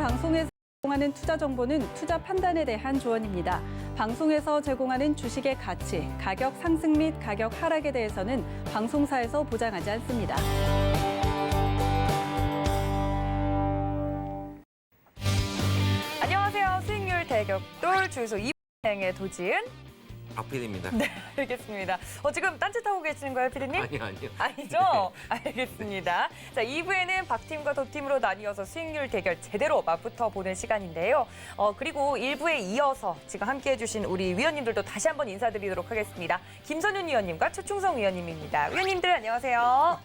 방송에서 제공하는 투자 정보는 투자 판단에 대한 조언입니다. 방송에서 제공하는 주식의 가치, 가격 상승 및 가격 하락에 대해서는 방송사에서 보장하지 않습니다. 안녕하세요. 수익률 대격돌 주유소 2부행의 도지은 박PD입니다. 네, 알겠습니다. 지금 딴짓하고 계시는 거예요, 피디님? 아니요. 아니죠? 알겠습니다. 자, 2부에는 박팀과 도팀으로 나뉘어서 수익률 대결 제대로 맞붙어 보는 시간인데요. 그리고 1부에 이어서 지금 함께해 주신 우리 위원님들도 다시 한번 인사드리도록 하겠습니다. 김선윤 위원님과 최충성 위원님입니다. 위원님들 안녕하세요.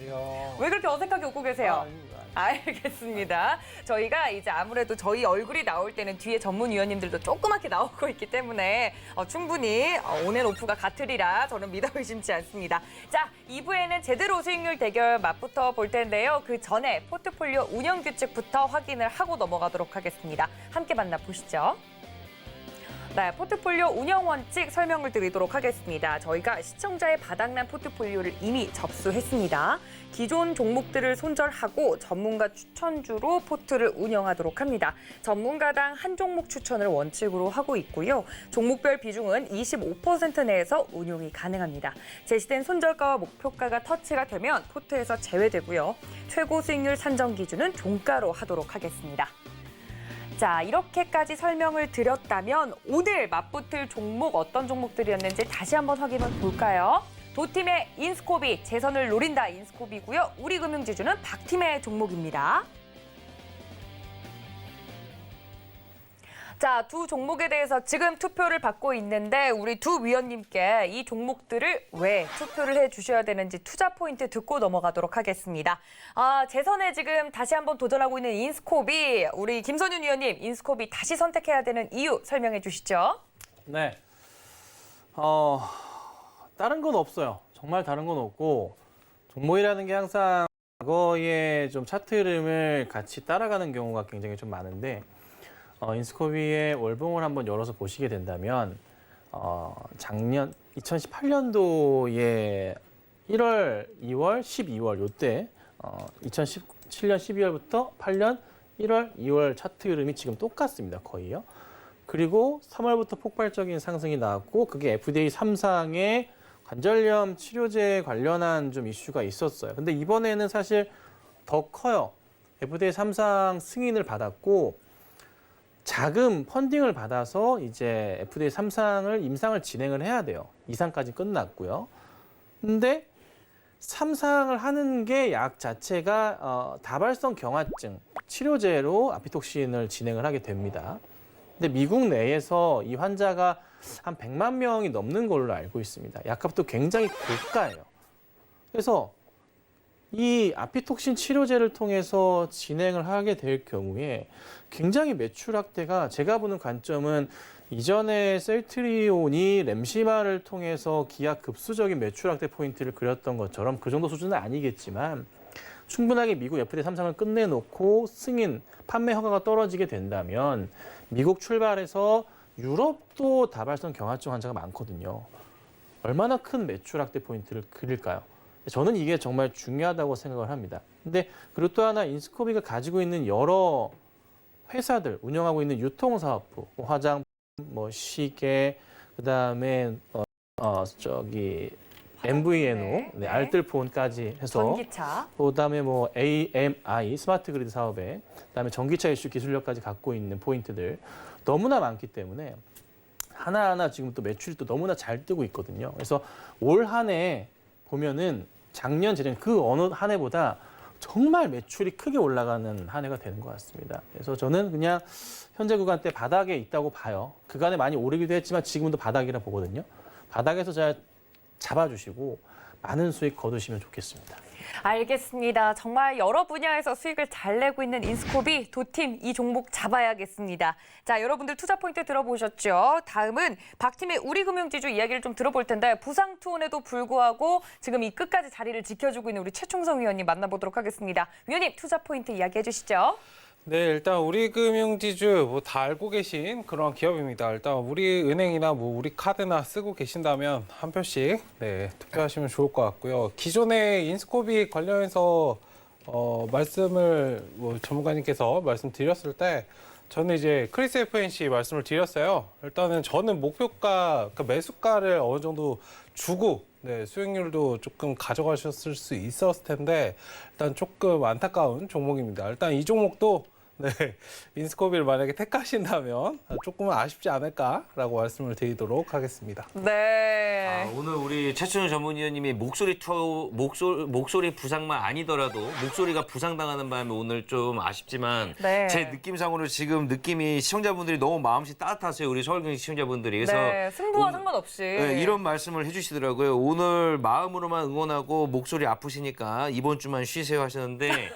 안녕하세요. 왜 그렇게 어색하게 웃고 계세요? 알겠습니다. 저희가 이제 아무래도 저희 얼굴이 나올 때는 뒤에 전문위원님들도 조그맣게 나오고 있기 때문에 충분히 온앤오프가 같으리라 저는 믿어 의심치 않습니다. 자, 2부에는 제대로 수익률 대결 맞붙어 볼 텐데요. 그 전에 포트폴리오 운영 규칙부터 확인을 하고 넘어가도록 하겠습니다. 함께 만나보시죠. 네, 포트폴리오 운영 원칙 설명을 드리도록 하겠습니다. 저희가 시청자의 바닥난 포트폴리오를 이미 접수했습니다. 기존 종목들을 손절하고 전문가 추천주로 포트를 운영하도록 합니다. 전문가당 한 종목 추천을 원칙으로 하고 있고요. 종목별 비중은 25% 내에서 운용이 가능합니다. 제시된 손절가와 목표가가 터치가 되면 포트에서 제외되고요. 최고 수익률 산정 기준은 종가로 하도록 하겠습니다. 자, 이렇게까지 설명을 드렸다면 오늘 맞붙을 종목 어떤 종목들이었는지 다시 한번 확인해 볼까요? 도팀의 인스코비, 재선을 노린다 인스코비고요. 우리금융지주는 박팀의 종목입니다. 자, 두 종목에 대해서 지금 투표를 받고 있는데 우리 두 위원님께 이 종목들을 왜 투표를 해주셔야 되는지 투자 포인트 듣고 넘어가도록 하겠습니다. 재선에 지금 다시 한번 도전하고 있는 인스코비, 우리 김선윤 위원님 인스코비 다시 선택해야 되는 이유 설명해 주시죠. 네. 다른 건 없어요. 정말 다른 건 없고 종목이라는 게 항상 과거의 좀 차트 흐름을 같이 따라가는 경우가 굉장히 좀 많은데 인스코비의 월봉을 한번 열어서 보시게 된다면 작년 2018년도에 1월, 2월, 12월 요때 2017년 12월부터 8년 1월, 2월 차트 흐름이 지금 똑같습니다. 거의요. 그리고 3월부터 폭발적인 상승이 나왔고 그게 FDA 3상의 관절염 치료제 관련한 좀 이슈가 있었어요. 근데 이번에는 사실 더 커요. FDA 3상 승인을 받았고 자금 펀딩을 받아서 이제 FDA 3상을 임상을 진행을 해야 돼요. 2상까지 끝났고요. 근데 3상을 하는 게 약 자체가 다발성 경화증 치료제로 아피톡신을 진행을 하게 됩니다. 근데 미국 내에서 이 환자가 한 100만 명이 넘는 걸로 알고 있습니다. 약값도 굉장히 고가예요. 그래서 이 아피톡신 치료제를 통해서 진행을 하게 될 경우에 굉장히 매출 확대가 제가 보는 관점은 이전에 셀트리온이 램시마를 통해서 기하급수적인 매출 확대 포인트를 그렸던 것처럼 그 정도 수준은 아니겠지만 충분하게 미국 FDA 3상을 끝내놓고 승인, 판매 허가가 떨어지게 된다면 미국 출발해서 유럽도 다발성 경화증 환자가 많거든요. 얼마나 큰 매출 확대 포인트를 그릴까요? 저는 이게 정말 중요하다고 생각을 합니다. 근데 그리고 또 하나 인스코비가 가지고 있는 여러 회사들, 운영하고 있는 유통사업부, 화장품, 시계, 그다음에 MVNO, 네, 알뜰폰까지 해서 전기차, 그다음에 AMI 스마트 그리드 사업에 그다음에 전기차 이슈 기술력까지 갖고 있는 포인트들 너무나 많기 때문에 하나하나 지금 또 매출이 또 너무나 잘 뜨고 있거든요. 그래서 올 한 해 보면은 작년, 재작 그 어느 한 해보다 정말 매출이 크게 올라가는 한 해가 되는 것 같습니다. 그래서 저는 그냥 현재 구간대 바닥에 있다고 봐요. 그간에 많이 오르기도 했지만 지금도 바닥이라 보거든요. 바닥에서 잘 잡아주시고 많은 수익 거두시면 좋겠습니다. 알겠습니다. 정말 여러 분야에서 수익을 잘 내고 있는 인스코비, 도팀 이 종목 잡아야겠습니다. 자, 여러분들 투자 포인트 들어보셨죠? 다음은 박팀의 우리금융지주 이야기를 좀 들어볼 텐데 부상 투혼에도 불구하고 지금 이 끝까지 자리를 지켜주고 있는 우리 최충성 위원님 만나보도록 하겠습니다. 위원님 투자 포인트 이야기해 주시죠. 네, 일단 우리금융지주 다 알고 계신 그런 기업입니다. 일단 우리은행이나 우리카드나 쓰고 계신다면 한 표씩 투표하시면 좋을 것 같고요. 기존에 인스코비 관련해서 말씀을 전문가님께서 말씀드렸을 때 저는 이제 크리스 FNC 말씀을 드렸어요. 일단은 저는 목표가 그 매수가를 어느 정도 주고 수익률도 조금 가져가셨을 수 있었을 텐데 일단 조금 안타까운 종목입니다. 일단 이 종목도 인스코비를 만약에 택하신다면 조금은 아쉽지 않을까라고 말씀을 드리도록 하겠습니다. 네. 오늘 우리 최춘우 전문위원님이 목소리 부상만 아니더라도 목소리가 부상당하는 바람에 오늘 좀 아쉽지만 네. 제 느낌상으로 지금 느낌이 시청자분들이 너무 마음씨 따뜻하세요. 우리 서울경기 시청자분들이. 그래서 네, 승부와 상관없이. 이런 말씀을 해주시더라고요. 오늘 마음으로만 응원하고 목소리 아프시니까 이번 주만 쉬세요 하셨는데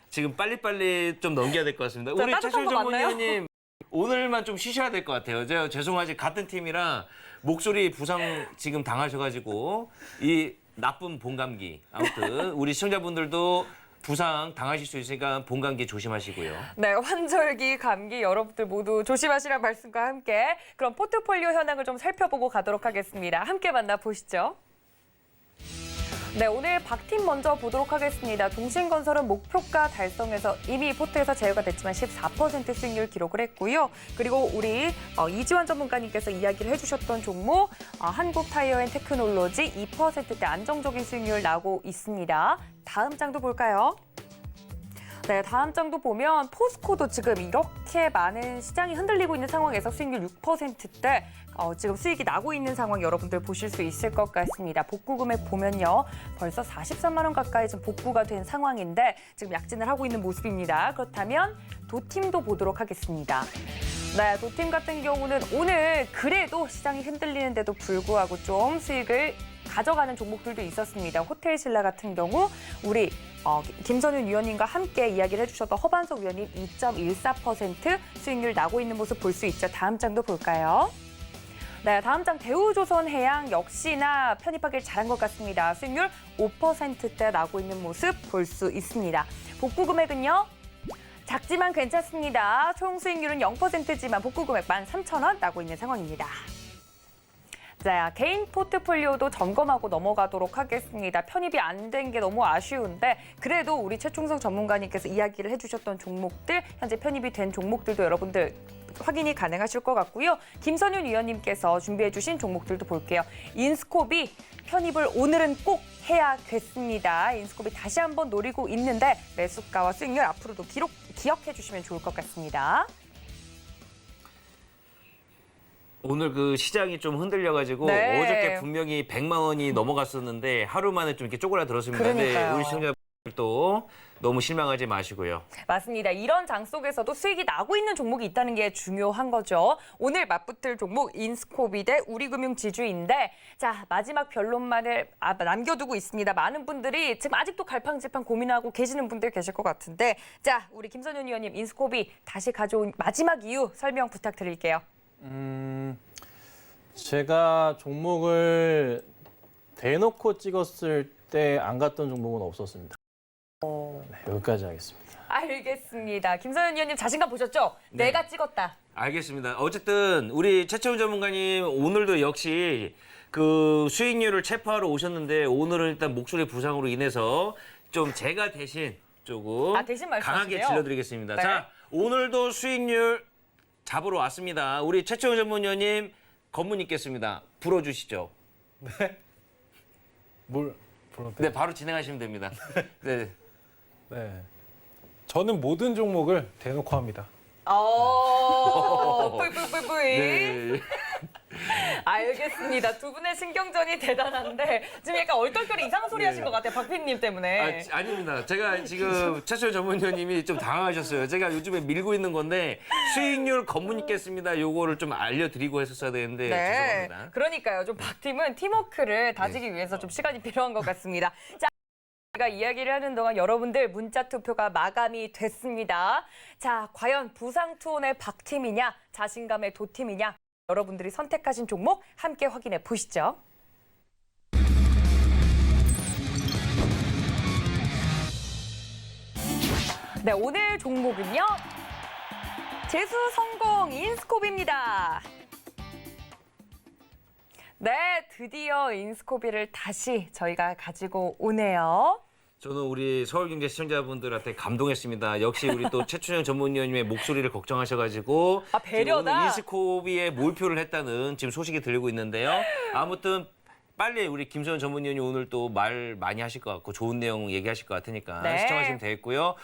지금 빨리빨리 좀 넘겨야 될 것 같습니다. 자, 우리 따뜻한 최춘우 거 맞나요? 전문위원님 오늘만 좀 쉬셔야 될 것 같아요. 제가 죄송하지 같은 팀이라 목소리 부상 지금 당하셔가지고 이 나쁜 봄감기 아무튼 우리 시청자분들도 부상 당하실 수 있으니까 봄감기 조심하시고요. 네, 환절기, 감기 여러분들 모두 조심하시라는 말씀과 함께 그럼 포트폴리오 현황을 좀 살펴보고 가도록 하겠습니다. 함께 만나보시죠. 네, 오늘 박팀 먼저 보도록 하겠습니다. 동신건설은 목표가 달성해서 이미 포트에서 제외가 됐지만 14% 수익률 기록을 했고요. 그리고 우리 이지환 전문가님께서 이야기를 해주셨던 종목 한국타이어앤테크놀로지 2%대 안정적인 수익률 나오고 있습니다. 다음 장도 볼까요? 네, 다음 장도 보면 포스코도 지금 이렇게 많은 시장이 흔들리고 있는 상황에서 수익률 6%대 지금 수익이 나고 있는 상황 여러분들 보실 수 있을 것 같습니다. 복구 금액 보면요. 벌써 43만 원 가까이 지금 복구가 된 상황인데 지금 약진을 하고 있는 모습입니다. 그렇다면 도팀도 보도록 하겠습니다. 네, 도팀 같은 경우는 오늘 그래도 시장이 흔들리는데도 불구하고 좀 수익을 가져가는 종목들도 있었습니다. 호텔신라 같은 경우 우리 김선윤 위원님과 함께 이야기를 해주셨던 허반석 위원님 2.14% 수익률 나고 있는 모습 볼 수 있죠. 다음 장도 볼까요? 네, 다음 장 대우조선해양 역시나 편입하길 잘한 것 같습니다. 수익률 5%대 나고 있는 모습 볼 수 있습니다. 복구 금액은요? 작지만 괜찮습니다. 총 수익률은 0%지만 복구 금액 13,000원 나고 있는 상황입니다. 자, 개인 포트폴리오도 점검하고 넘어가도록 하겠습니다. 편입이 안 된 게 너무 아쉬운데 그래도 우리 최충성 전문가님께서 이야기를 해주셨던 종목들, 현재 편입이 된 종목들도 여러분들 확인이 가능하실 것 같고요. 김선윤 위원님께서 준비해 주신 종목들도 볼게요. 인스코비 편입을 오늘은 꼭 해야겠습니다. 인스코비 다시 한번 노리고 있는데 매수가와 수익률 앞으로도 기억해 주시면 좋을 것 같습니다. 오늘 그 시장이 좀 흔들려가지고 네. 어저께 분명히 100만 원이 넘어갔었는데 하루 만에 좀 이렇게 쪼그라들었습니다. 그러니까요. 우리 시청자분들도 너무 실망하지 마시고요. 맞습니다. 이런 장 속에서도 수익이 나고 있는 종목이 있다는 게 중요한 거죠. 오늘 맞붙을 종목 인스코비 대 우리금융지주인데 자, 마지막 변론만을 남겨두고 있습니다. 많은 분들이 지금 아직도 갈팡질팡 고민하고 계시는 분들 계실 것 같은데 자, 우리 김선윤 위원님 인스코비 다시 가져온 마지막 이유 설명 부탁드릴게요. 제가 종목을 대놓고 찍었을 때 안 갔던 종목은 없었습니다. 네, 여기까지 하겠습니다. 알겠습니다. 김선윤 위원님 자신감 보셨죠? 네. 내가 찍었다. 알겠습니다. 어쨌든 우리 최채훈 전문가님 오늘도 역시 그 수익률을 체포하러 오셨는데 오늘은 일단 목소리 부상으로 인해서 좀 제가 대신 조금 대신 말씀하시네요. 강하게 질러드리겠습니다. 네. 자, 오늘도 수익률 잡으러 왔습니다. 우리 최채훈 전문위원님 검문 있겠습니다. 불어주시죠. 뭘 불러도 네, 바로 진행하시면 됩니다. 네. 네. 저는 모든 종목을 대놓고 합니다. 뿌이뿌이뿌이. 네. 알겠습니다. 두 분의 신경전이 대단한데 지금 약간 얼떨결에 이상한 소리 하신 것 같아요. 박 PD님 때문에. 아닙니다. 제가 지금 최철 전문위원님이 좀 당황하셨어요. 제가 요즘에 밀고 있는 건데 수익률 검문 있겠습니다. 요거를 좀 알려드리고 했었어야 되는데 죄송합니다. 그러니까요. 좀 박 팀은 팀워크를 다지기 위해서 좀 시간이 필요한 것 같습니다. 자, 제가 이야기를 하는 동안 여러분들 문자 투표가 마감이 됐습니다. 자, 과연 부상투혼의 박 팀이냐, 자신감의 도 팀이냐, 여러분들이 선택하신 종목 함께 확인해 보시죠. 네, 오늘 종목은요. 재수 성공 인스코비입니다. 네, 드디어 인스코비를 다시 저희가 가지고 오네요. 저는 우리 서울경제 시청자분들한테 감동했습니다. 역시 우리 또 최춘영 전문위원님의 목소리를 걱정하셔가지고 아, 배려다. 지금 오늘 인스코비에 몰표를 했다는 지금 소식이 들리고 있는데요. 아무튼 빨리 우리 김소연 전문위원님 오늘 또 말 많이 하실 것 같고 좋은 내용 얘기하실 것 같으니까 네. 시청하시면 되겠고요.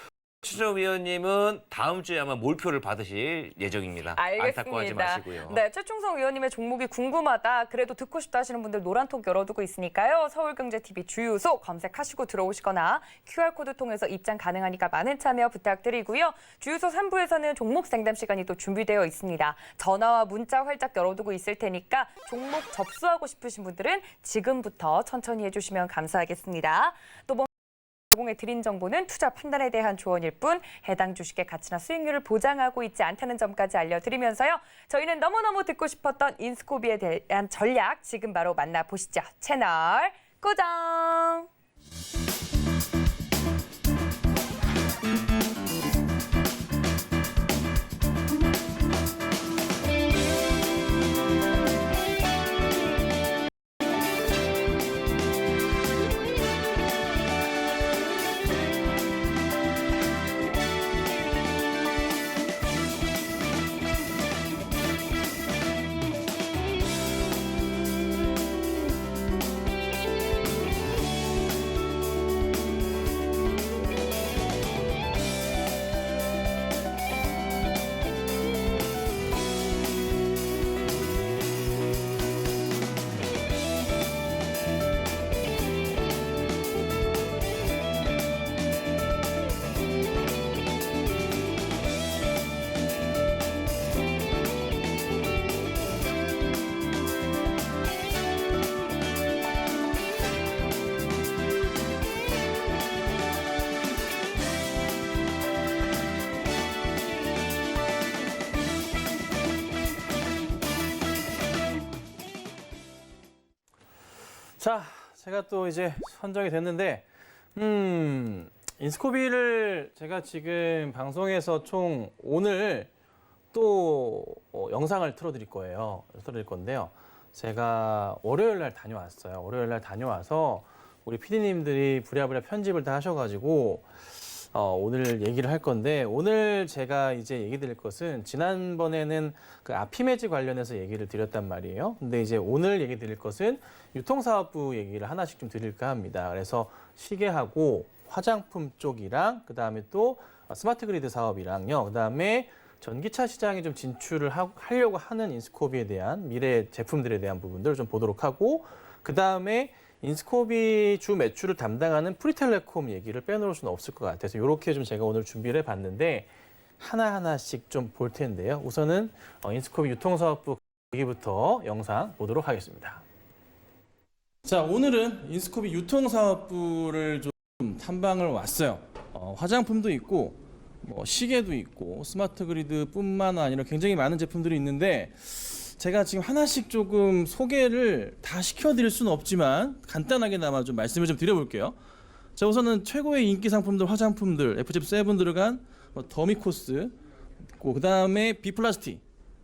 최준호 위원님은 다음 주에 아마 몰표를 받으실 예정입니다. 안타까워하지 마시고요. 네, 최충성 위원님의 종목이 궁금하다. 그래도 듣고 싶다 하시는 분들 노란톡 열어두고 있으니까요. 서울경제TV 주유소 검색하시고 들어오시거나 QR코드 통해서 입장 가능하니까 많은 참여 부탁드리고요. 주유소 3부에서는 종목 상담 시간이 또 준비되어 있습니다. 전화와 문자 활짝 열어두고 있을 테니까 종목 접수하고 싶으신 분들은 지금부터 천천히 해주시면 감사하겠습니다. 또 제공해 드린 정보는 투자 판단에 대한 조언일 뿐 해당 주식의 가치나 수익률을 보장하고 있지 않다는 점까지 알려드리면서요. 저희는 너무너무 듣고 싶었던 인스코비에 대한 전략 지금 바로 만나보시죠. 채널 고정! 자, 제가 또 이제 선정이 됐는데, 인스코비를 제가 지금 방송에서 총 오늘 또 영상을 틀어드릴 거예요. 틀어드릴 건데요. 제가 월요일 날 다녀왔어요. 월요일 날 다녀와서 우리 PD님들이 부랴부랴 편집을 다 하셔가지고 오늘 얘기를 할 건데, 오늘 제가 이제 얘기 드릴 것은 지난번에는 그 아피메즈 관련해서 얘기를 드렸단 말이에요. 근데 이제 오늘 얘기 드릴 것은 유통사업부 얘기를 하나씩 좀 드릴까 합니다. 그래서 시계하고 화장품 쪽이랑 그다음에 또 스마트 그리드 사업이랑요. 그다음에 전기차 시장에 좀 진출을 하려고 하는 인스코비에 대한 미래 제품들에 대한 부분들을 좀 보도록 하고, 그다음에 인스코비 주 매출을 담당하는 프리텔레콤 얘기를 빼놓을 수는 없을 것 같아서 이렇게 좀 제가 오늘 준비를 해봤는데 하나하나씩 좀 볼 텐데요. 우선은 인스코비 유통사업부 얘기부터 영상 보도록 하겠습니다. 자, 오늘은 인스코비 유통사업부를 좀 탐방을 왔어요. 화장품도 있고 뭐 시계도 있고 스마트 그리드뿐만 아니라 굉장히 많은 제품들이 있는데 제가 지금 하나씩 조금 소개를 다 시켜드릴 수는 없지만 간단하게나마 좀 말씀을 좀 드려볼게요. 자, 우선은 최고의 인기 상품들, 화장품들, FZ7 들어간 더미코스, 그 다음에 비플라스틱,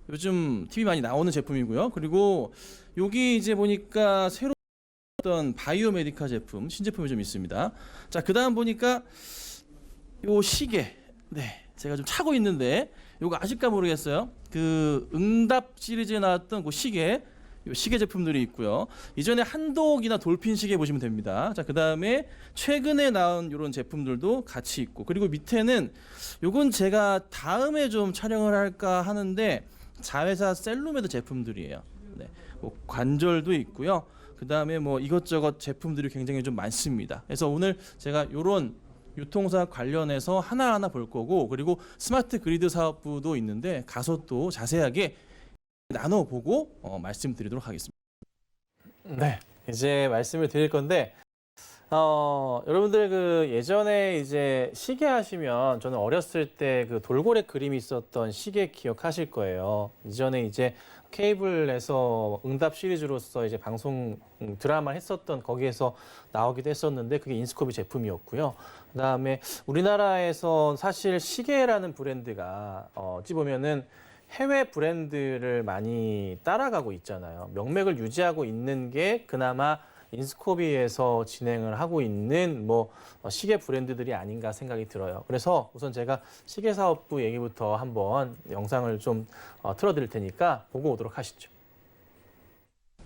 요즘 TV 많이 나오는 제품이고요. 그리고 여기 이제 보니까 새로 어떤 바이오메디카 제품, 신제품이 좀 있습니다. 자, 그 다음 보니까 요 시계, 네, 제가 좀 차고 있는데 요거 아실까 모르겠어요. 그 응답 시리즈에 나왔던 그 시계, 요 시계 제품들이 있고요. 이전에 한독이나 돌핀 시계 보시면 됩니다. 자, 그 다음에 최근에 나온 이런 제품들도 같이 있고, 그리고 밑에는 요건 제가 다음에 좀 촬영을 할까 하는데 자회사 셀로메드 제품들이에요. 네, 뭐 관절도 있고요. 그 다음에 뭐 이것저것 제품들이 굉장히 좀 많습니다. 그래서 오늘 제가 요런 유통사 관련해서 하나하나 볼 거고, 그리고 스마트 그리드 사업부도 있는데 가서 또 자세하게 나눠보고 말씀드리도록 하겠습니다. 네, 이제 말씀을 드릴 건데 여러분들 그 예전에 이제 시계 하시면 저는 어렸을 때 그 돌고래 그림이 있었던 시계 기억하실 거예요. 이전에 이제 케이블에서 응답 시리즈로서 이제 방송 드라마 했었던 거기에서 나오기도 했었는데 그게 인스코비 제품이었고요. 그다음에 우리나라에서 사실 시계라는 브랜드가 어찌 보면은 해외 브랜드를 많이 따라가고 있잖아요. 명맥을 유지하고 있는 게 그나마 인스코비에서 진행을 하고 있는 뭐 시계 브랜드들이 아닌가 생각이 들어요. 그래서 우선 제가 시계 사업부 얘기부터 한번 영상을 좀 틀어드릴 테니까 보고 오도록 하시죠.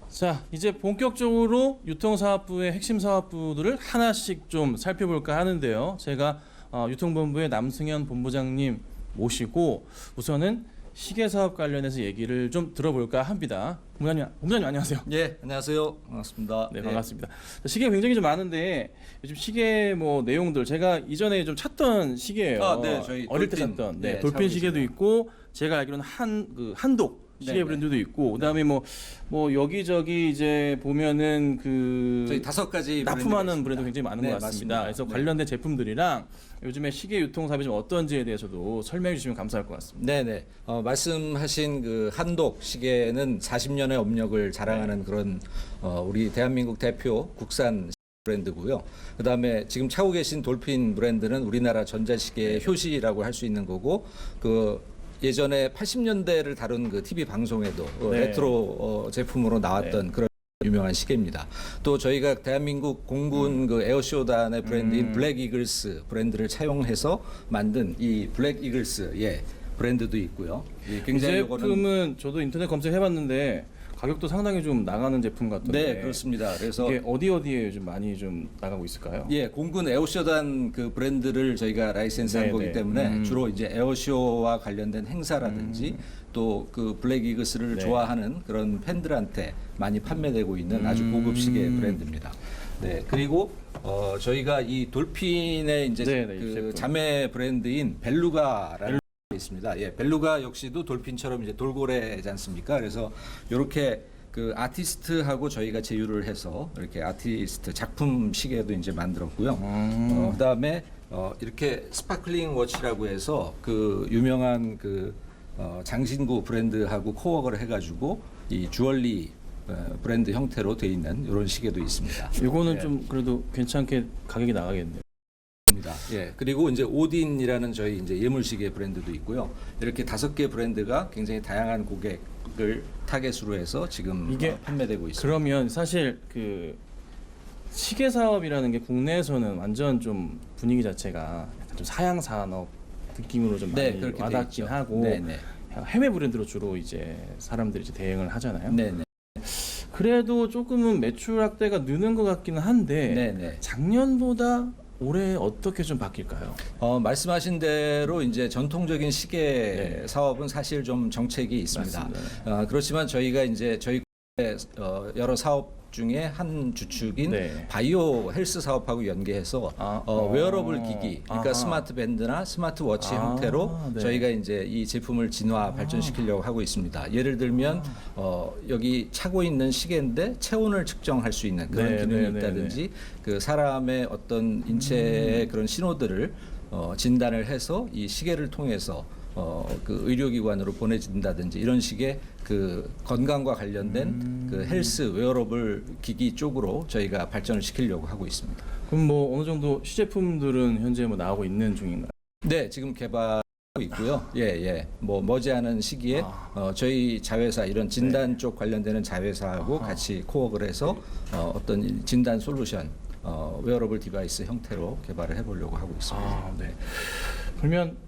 자, 이제 본격적으로 유통사업부의 핵심 사업부들을 하나씩 좀 살펴볼까 하는데요. 제가 유통본부의 남승현 본부장님 모시고 우선은 시계 사업 관련해서 얘기를 좀 들어볼까 합니다. 본부장님 안녕하세요. 예, 안녕하세요. 반갑습니다. 네, 반갑습니다. 시계 굉장히 좀 많은데 요즘 시계 뭐 내용들 제가 이전에 좀 찾던 시계예요. 아, 네, 저희 어릴 때 돌핀, 찾던 네, 돌핀 사고 시계도 있습니다. 있고 제가 알기로는 한독 시계 네, 브랜드도 있고 그다음에 뭐 여기저기 이제 보면은 저희 5가지 납품하는 브랜드 굉장히 많은 네, 것 같습니다. 맞습니다. 그래서 네. 관련된 제품들이랑 요즘에 시계 유통 사업이 좀 어떤지에 대해서도 설명해 주시면 감사할 것 같습니다. 네네. 말씀하신 그 한독 시계는 40년의 업력을 자랑하는 그런 우리 대한민국 대표 국산 브랜드고요. 그다음에 지금 차고 계신 돌핀 브랜드는 우리나라 전자시계의 효시라고 할 수 있는 거고 그 예전에 80년대를 다룬 그 TV 방송에도 네. 레트로 제품으로 나왔던 그런 유명한 시계입니다. 또 저희가 대한민국 공군 그 에어쇼단의 브랜드인 블랙 이글스 브랜드를 차용해서 만든 이 블랙 이글스 브랜드도 있고요. 이 굉장히 요거는 제품은 저도 인터넷 검색해봤는데 가격도 상당히 좀 나가는 제품 같던데. 네, 그렇습니다. 그래서 이게 어디에 요즘 많이 좀 나가고 있을까요? 예, 공군 에어쇼단 그 브랜드를 저희가 라이센스한 네, 거기 네. 때문에 주로 이제 에어쇼와 관련된 행사라든지 또 그 블랙 이글스를 네. 좋아하는 그런 팬들한테 많이 판매되고 있는 아주 고급 시계 브랜드입니다. 네, 그리고 저희가 이 돌핀의 이제 네, 네, 이 그 제품. 자매 브랜드인 벨루가라는 게 있습니다. 예, 벨루가 역시도 돌핀처럼 이제 돌고래지 않습니까? 그래서 이렇게 그 아티스트하고 저희가 제휴를 해서 이렇게 아티스트 작품 시계도 이제 만들었고요. 그다음에 이렇게 스파클링 워치라고 해서 그 유명한 그 장신구 브랜드하고 코워크를 해가지고 이 주얼리 브랜드 형태로 돼 있는 이런 시계도 있습니다. 이거는 좀 그래도 괜찮게 가격이 나가겠네요. 예, 그리고 이제 오딘이라는 저희 이제 예물시계 브랜드도 있고요. 이렇게 5개 브랜드가 굉장히 다양한 고객을 타겟으로 해서 지금 이게 판매되고 있습니다. 그러면 사실 그 시계 사업이라는 게 국내에서는 완전 좀 분위기 자체가 약간 좀 사양 산업 느낌으로 좀 많이 그렇게 돼 와닿긴 있죠. 하고 네네. 해외 브랜드로 주로 이제 사람들이 이제 대응을 하잖아요. 네네. 그래도 조금은 매출 확대가 느는 것 같기는 한데 네네. 작년보다 올해 어떻게 좀 바뀔까요? 말씀하신 대로 이제 전통적인 시계 네. 사업은 사실 좀 정책이 있습니다. 맞습니다. 그렇지만 저희가 이제 저희 여러 사업 중에 한 주축인 네. 바이오 헬스 사업하고 연계해서 웨어러블 기기, 그러니까 아하. 스마트 밴드나 스마트 워치 아, 형태로 네. 저희가 이제 이 제품을 진화 발전시키려고 하고 있습니다. 예를 들면 여기 차고 있는 시계인데 체온을 측정할 수 있는 그런 네, 기능이 네, 네, 있다든지 그 사람의 어떤 인체의 그런 신호들을 진단을 해서 이 시계를 통해서 그 의료기관으로 보내진다든지 이런 식의 그 건강과 관련된 그 헬스 웨어러블 기기 쪽으로 저희가 발전을 시키려고 하고 있습니다. 그럼 뭐 어느 정도 시제품들은 현재 뭐 나오고 있는 중인가요? 네, 지금 개발하고 있고요. 뭐 머지않은 시기에 저희 자회사 이런 진단 쪽 관련되는 자회사하고 같이 코업을 해서 어떤 진단 솔루션 웨어러블 디바이스 형태로 개발을 해보려고 하고 있습니다. 네. 그러면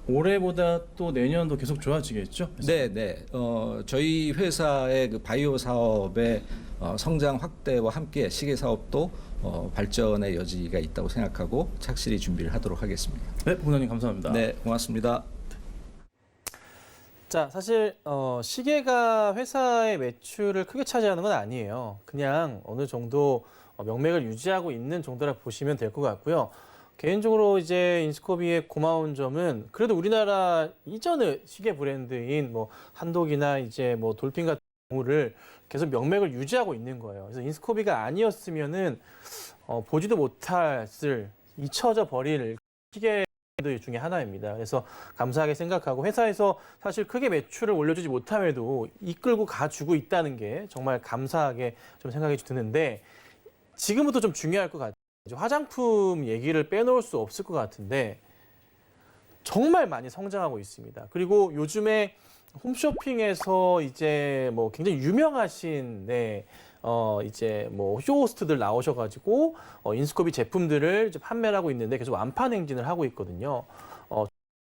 올해보다 또 내년도 계속 좋아지겠죠? 네. 저희 회사의 그 바이오 사업의 성장 확대와 함께 시계 사업도 발전의 여지가 있다고 생각하고 착실히 준비를 하도록 하겠습니다. 네, 본사님 감사합니다. 네, 고맙습니다. 자, 사실 시계가 회사의 매출을 크게 차지하는 건 아니에요. 그냥 어느 정도 명맥을 유지하고 있는 정도라 보시면 될 것 같고요. 개인적으로 이제 인스코비의 고마운 점은 그래도 우리나라 이전의 시계 브랜드인 뭐 한독이나 이제 뭐 돌핀 같은 경우를 계속 명맥을 유지하고 있는 거예요. 그래서 인스코비가 아니었으면은 보지도 못했을 잊혀져 버릴 시계 브랜드 중에 하나입니다. 그래서 감사하게 생각하고 회사에서 사실 크게 매출을 올려주지 못함에도 이끌고 가주고 있다는 게 정말 감사하게 좀 생각이 드는데 지금부터 좀 중요할 것 같아요. 화장품 얘기를 빼놓을 수 없을 것 같은데 정말 많이 성장하고 있습니다. 그리고 요즘에 홈쇼핑에서 이제 뭐 굉장히 유명하신 이제 뭐 쇼호스트들 나오셔가지고 인스코비 제품들을 이제 판매를 하고 있는데 계속 완판 행진을 하고 있거든요.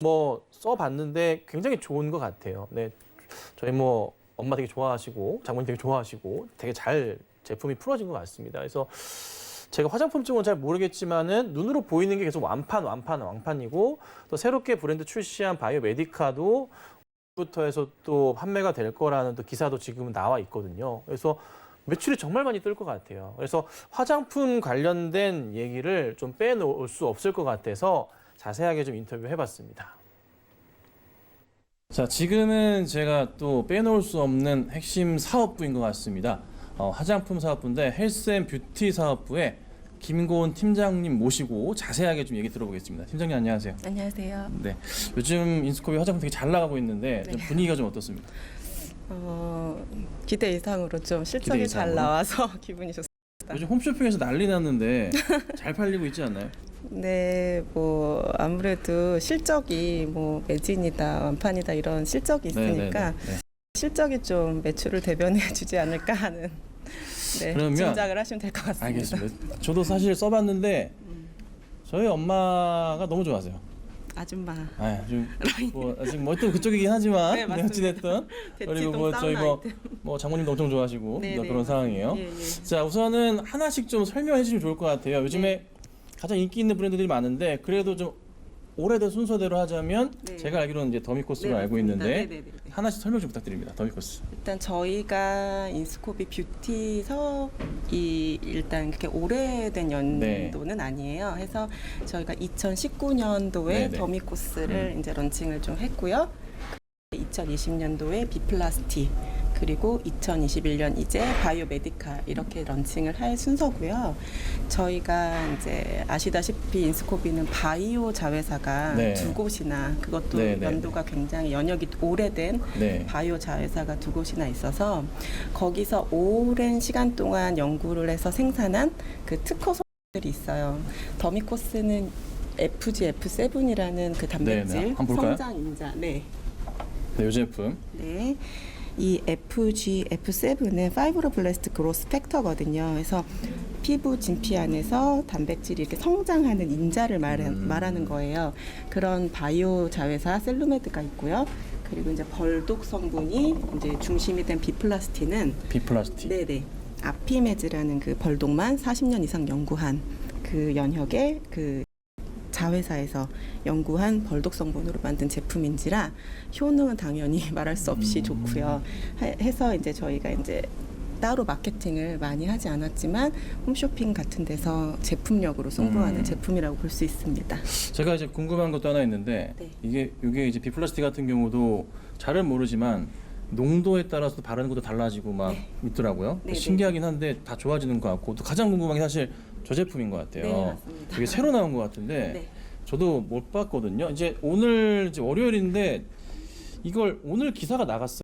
뭐 써봤는데 굉장히 좋은 것 같아요. 네, 저희 뭐 엄마 되게 좋아하시고 장모님 되게 좋아하시고 되게 잘 제품이 풀어진 것 같습니다. 그래서 제가 화장품 쪽은 잘 모르겠지만은 눈으로 보이는 게 계속 완판이고 또 새롭게 브랜드 출시한 바이오 메디카도 부터 해서 또 판매가 될 거라는 또 기사도 지금 나와 있거든요. 그래서 매출이 정말 많이 뜰 것 같아요. 그래서 화장품 관련된 얘기를 좀 빼놓을 수 없을 것 같아서 자세하게 좀 인터뷰 해봤습니다. 자, 지금은 제가 또 빼놓을 수 없는 핵심 사업부인 것 같습니다. 화장품 사업부인데 헬스앤뷰티 사업부에 김고은 팀장님 모시고 자세하게 좀 얘기 들어보겠습니다. 팀장님 안녕하세요. 안녕하세요. 네, 요즘 인스코비 화장품 되게 잘 나가고 있는데 좀 분위기가 좀 어떻습니까? 기대 이상으로 좀 실적이 잘 이상으로? 나와서 기분이 좋습니다. 요즘 홈쇼핑에서 난리 났는데 잘 팔리고 있지 않나요? 네, 뭐 아무래도 실적이 뭐 매진이다, 완판이다 이런 실적이 있으니까 네. 실적이 좀 매출을 대변해주지 않을까 하는 네, 그러면- 짐작을 하시면 될 것 같습니다. 알겠습니다. 저도 사실 써봤는데 저희 엄마가 너무 좋아하세요. 아줌마 지금 뭐 아직 뭐 또 그쪽이긴 하지만 네, 맞습니다. 어찌됐든 그리고 뭐 저희 뭐 장모님도 엄청 좋아하시고 네, 그런 네, 상황이에요. 예, 예. 자, 우선은 하나씩 좀 설명해 주시면 좋을 것 같아요. 요즘에 가장 인기 있는 브랜드들이 많은데 그래도 좀 오래된 순서대로 하자면 네. 제가 알기로는 이제 더미코스로 네, 알고 맞습니다. 있는데 네, 네, 네, 네. 하나씩 설명 좀 부탁드립니다. 더미코스. 일단 저희가 인스코비 뷰티 사업이 일단 그렇게 오래된 연도는 아니에요. 해서 저희가 2019년도에 네네. 더미코스를 이제 런칭을 좀 했고요. 2020년도에 비플라스틱 그리고 2021년 이제 바이오 메디카 이렇게 런칭을 할 순서고요. 저희가 이제 아시다시피 인스코비는 바이오 자회사가 네. 두 곳이나 그것도 네, 네, 연도가 굉장히 연역이 오래된 네. 바이오 자회사가 두 곳이나 있어서 거기서 오랜 시간 동안 연구를 해서 생산한 그 특허 소들이 있어요. 더미코스는 FGF7이라는 그 단백질 네, 네. 한번 볼까요? 성장 인자. 네. 네, 이 제품. 네. 이 FGF7은 파이브로블라스트 그로스 팩터거든요. 그래서 피부 진피 안에서 단백질이 이렇게 성장하는 인자를 말하는 거예요. 그런 바이오 자회사 셀루메드가 있고요. 그리고 이제 벌독 성분이 이제 중심이 된 비플라스틴은 비플라스틱. 네네 아피메즈라는 그 벌독만 40년 이상 연구한 그 연혁의 그 자회사에서 연구한 벌독 성분으로 만든 제품인지라 효능은 당연히 말할 수 없이 좋고요. 해서 이제 저희가 이제 따로 마케팅을 많이 하지 않았지만 홈쇼핑 같은 데서 제품력으로 승부하는 제품이라고 볼 수 있습니다. 제가 이제 궁금한 것도 하나 있는데 네. 이게 이제 비플라스틱 같은 경우도 잘은 모르지만 농도에 따라서 바르는 것도 달라지고 막 있더라고요. 네, 네. 신기하긴 한데 다 좋아지는 것 같고 또 가장 궁금한 게 사실 저 제품인 것 같아요. 네, 맞습니다. 이게 새로 나온 것 같은데 네. 저도 못 봤거든요. 이제 오늘 이제 월요일인데 이걸 오늘 기사가 나갔어요.